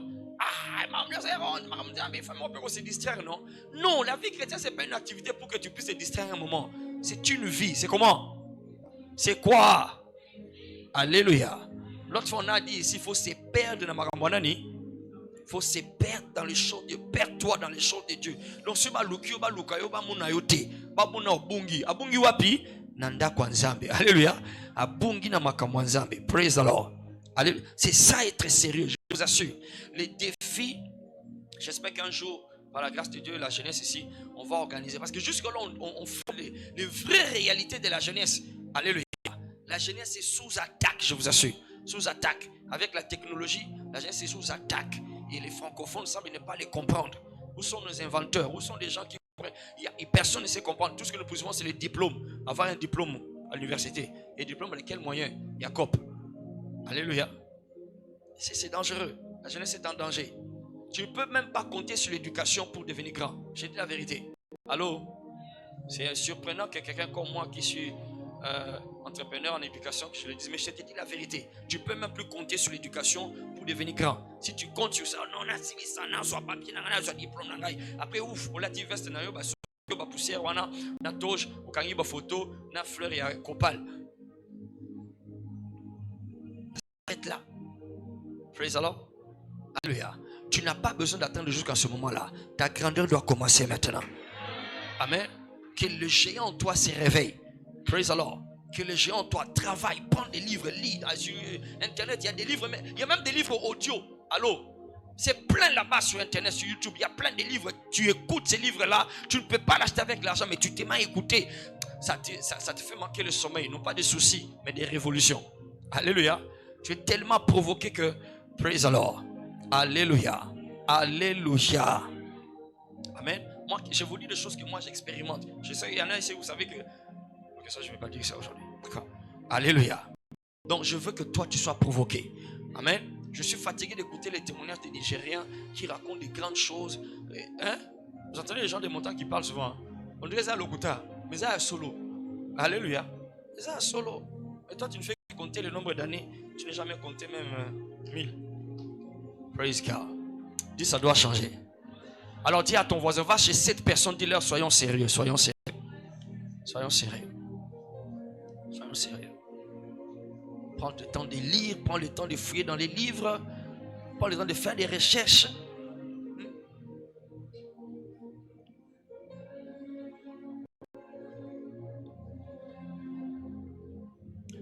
On peut se distraire, non? Non, la vie chrétienne, ce n'est pas une activité pour que tu puisses te distraire un moment. C'est une vie. C'est comment? C'est quoi? Alléluia. L'autre fois, on a dit ici, il faut se perdre dans Marambonani. Il faut se perdre dans les choses de Dieu. Perds-toi dans les choses de Dieu. Donc, si tu vas luki, ba lukayo, ba munayote, ba muna obungi. Abungi wapi? Nanda kwa nzambe. Alléluia. Abungi na makamwa nzambe. Praise the Lord. Alléluia. C'est ça être sérieux, je vous assure. Les défis, j'espère qu'un jour, par la grâce de Dieu, la jeunesse ici, on va organiser. Parce que jusque-là, on fait les vraies réalités de la jeunesse. Alléluia. La jeunesse est sous attaque, je vous assure. Sous attaque. Avec la technologie, la jeunesse est sous attaque. Et les francophones semblent ne pas les comprendre. Où sont nos inventeurs? Où sont les gens qui comprennent? Personne ne sait comprendre. Tout ce que nous posons, c'est les diplômes. Avoir un diplôme à l'université. Et diplôme avec quel moyen? Jacob. Alléluia. C'est dangereux. La jeunesse est en danger. Tu ne peux même pas compter sur l'éducation pour devenir grand. Je dis la vérité. Allô? C'est surprenant que quelqu'un comme moi qui suis entrepreneur en éducation, que je le dise, mais je te dis la vérité. Tu ne peux même plus compter sur l'éducation pour devenir grand. Si tu comptes sur ça, non, on a suivi ça, on a soit papier, on a soit diplôme, après ouf, on l'a dit veste, on a poussière, on a toge, on a une photo, on a fleur et un copal. Arrête là. Praise the Lord. Alléluia. Tu n'as pas besoin d'attendre jusqu'à ce moment-là. Ta grandeur doit commencer maintenant. Amen. Que le géant en toi se réveille. Praise the Lord. Que le géant en toi travaille, prends des livres, lis. Sur Internet, il y a des livres, mais il y a même des livres audio. Allô? C'est plein là-bas sur Internet, sur YouTube. Il y a plein de livres. Tu écoutes ces livres-là. Tu ne peux pas l'acheter avec l'argent, mais tu t'es mal écouté. Ça te fait manquer le sommeil. Non pas des soucis, mais des révolutions. Alléluia. Tu es tellement provoqué que, praise the Lord. Alléluia. Alléluia. Amen. Moi, je vous dis des choses que moi j'expérimente. Je sais, il y en a ici, vous savez que ça, je ne vais pas dire ça aujourd'hui. Alléluia. Donc, je veux que toi, tu sois provoqué. Amen. Je suis fatigué d'écouter les témoignages des Nigériens qui racontent des grandes choses. Hein? Vous entendez les gens des montagnes qui parlent souvent. On dirait ça à Lokuta, mais ça à solo. Alléluia. C'est ça à solo. Et toi, tu ne fais que compter le nombre d'années. Tu n'as jamais compté même 1000. Praise God. Dis, ça doit changer. Alors dis à ton voisin, va chez cette personne, dis-leur, soyons sérieux, soyons sérieux. Soyons sérieux. Soyons sérieux. Prends le temps de lire, prends le temps de fouiller dans les livres, prends le temps de faire des recherches.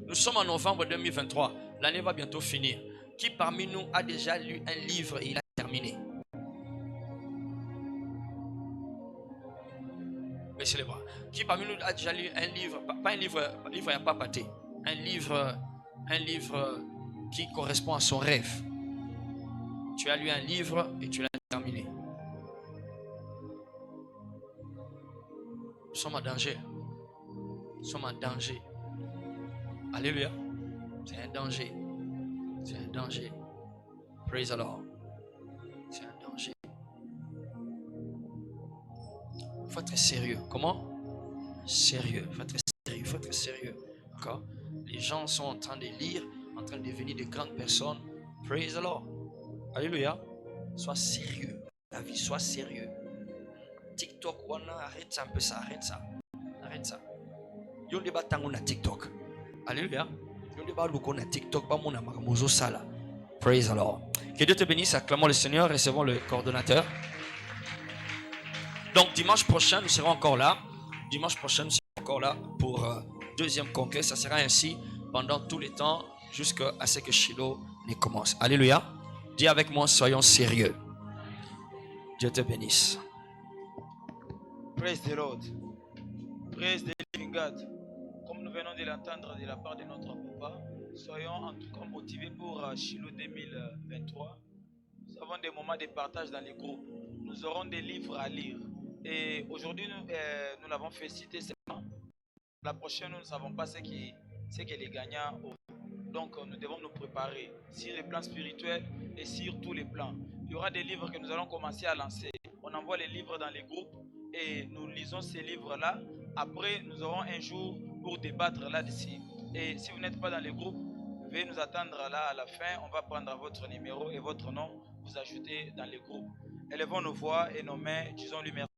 Nous sommes en novembre 2023. L'année va bientôt finir. Qui parmi nous a déjà lu un livre et il a terminé? Mais baissez les bras. Qui parmi nous a déjà lu un livre, pas un livre, il n'y a pas pâté, un livre qui correspond à son rêve. Tu as lu un livre et tu l'as terminé. Nous sommes en danger. Nous sommes en danger. Alléluia. C'est un danger. C'est un danger. Praise the Lord. C'est un danger. Il faut être sérieux. Comment? Sérieux. Il faut être sérieux. Il faut être sérieux. D'accord? Les gens sont en train de lire, en train de devenir de grandes personnes. Praise the Lord. Alléluia. Sois sérieux. La vie, sois sérieux. TikTok, arrête ça un peu ça. Arrête ça. Arrête ça. Yon débat tango na TikTok. Alléluia. Yon débat loko na TikTok. Ba mona makamozo sala. Praise the Lord. Que Dieu te bénisse. Acclamons le Seigneur. Recevons le coordonnateur. Donc dimanche prochain, nous serons encore là. Dimanche prochain, nous serons encore là pour deuxième congrès. Ça sera ainsi pendant tout le temps jusqu'à ce que Shiloh ne commence. Alléluia. Dis avec moi, soyons sérieux. Dieu te bénisse. Praise the Lord. Praise the living God. Comme nous venons de l'entendre de la part de notre papa, soyons en tout cas motivés pour Shiloh 2023. Nous avons des moments de partage dans les groupes. Nous aurons des livres à lire. Et aujourd'hui, nous l'avons fait citer seulement. La prochaine, nous ne savons pas ce que les gagnants ont. Donc, nous devons nous préparer sur les plans spirituels et sur tous les plans. Il y aura des livres que nous allons commencer à lancer. On envoie les livres dans les groupes et nous lisons ces livres-là. Après, nous aurons un jour pour débattre là-dessus. Et si vous n'êtes pas dans les groupes, veuillez nous attendre là à la fin. On va prendre votre numéro et votre nom, vous ajouter dans les groupes. Élevons nos voix et nos mains, disons-lui merci.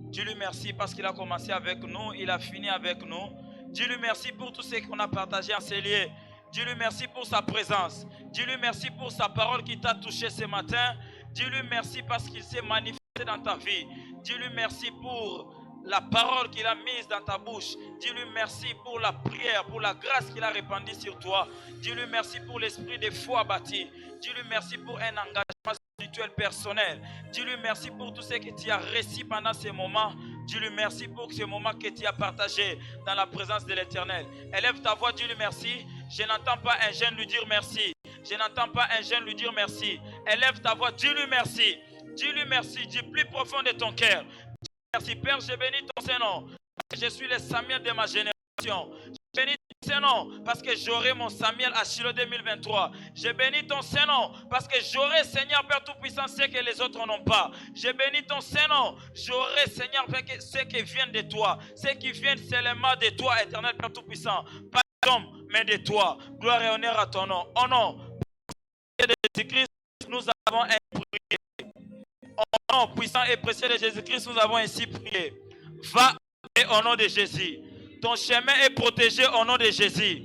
Dis-lui merci parce qu'il a commencé avec nous, il a fini avec nous. Dis-lui merci pour tout ce qu'on a partagé en ces lieux. Dis-lui merci pour sa présence. Dis-lui merci pour sa parole qui t'a touché ce matin. Dis-lui merci parce qu'il s'est manifesté dans ta vie. Dis-lui merci pour la parole qu'il a mise dans ta bouche. Dis-lui merci pour la prière, pour la grâce qu'il a répandue sur toi. Dis-lui merci pour l'esprit de foi bâti. Dis-lui merci pour un engagement spirituel personnel. Dis-lui merci pour tout ce que tu as reçu pendant ces moments. Dis-lui merci pour ce moment que tu as partagé dans la présence de l'Éternel. Élève ta voix, dis-lui merci. Je n'entends pas un jeune lui dire merci. Je n'entends pas un jeune lui dire merci. Élève ta voix, dis-lui merci. Dis-lui merci, dis plus profond de ton cœur. Merci Père, je bénis ton Saint-Nom. Je suis le Samuel de ma génération. Je bénis ton Saint-Nom parce que j'aurai mon Samuel à Shiloh 2023. Je bénis ton Saint-Nom parce que j'aurai, Seigneur Père Tout-Puissant, ce que les autres n'ont pas. Je bénis ton Saint-Nom. J'aurai, Seigneur Père, ce qui vient de toi. Ce qui vient seulement de toi, éternel Père Tout-Puissant. Pas d'homme, mais de toi. Gloire et honneur à ton nom. Au nom de Jésus-Christ, nous avons un prié. Au nom puissant et précieux de Jésus-Christ, nous avons ainsi prié. Va au nom de Jésus. Ton chemin est protégé au nom de Jésus.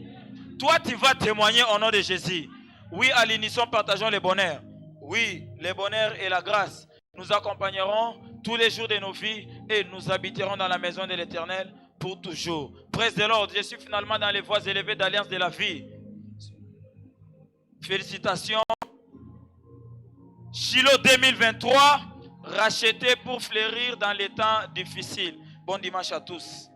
Toi, tu vas témoigner au nom de Jésus. Oui, à l'unisson, partageons le bonheur. Oui, le bonheur et la grâce. Nous accompagnerons tous les jours de nos vies et nous habiterons dans la maison de l'Éternel pour toujours. Praise the Lord. Je suis finalement dans les voies élevées d'Alliance de la vie. Félicitations. Shiloh 2023, racheté pour fleurir dans les temps difficiles. Bon dimanche à tous.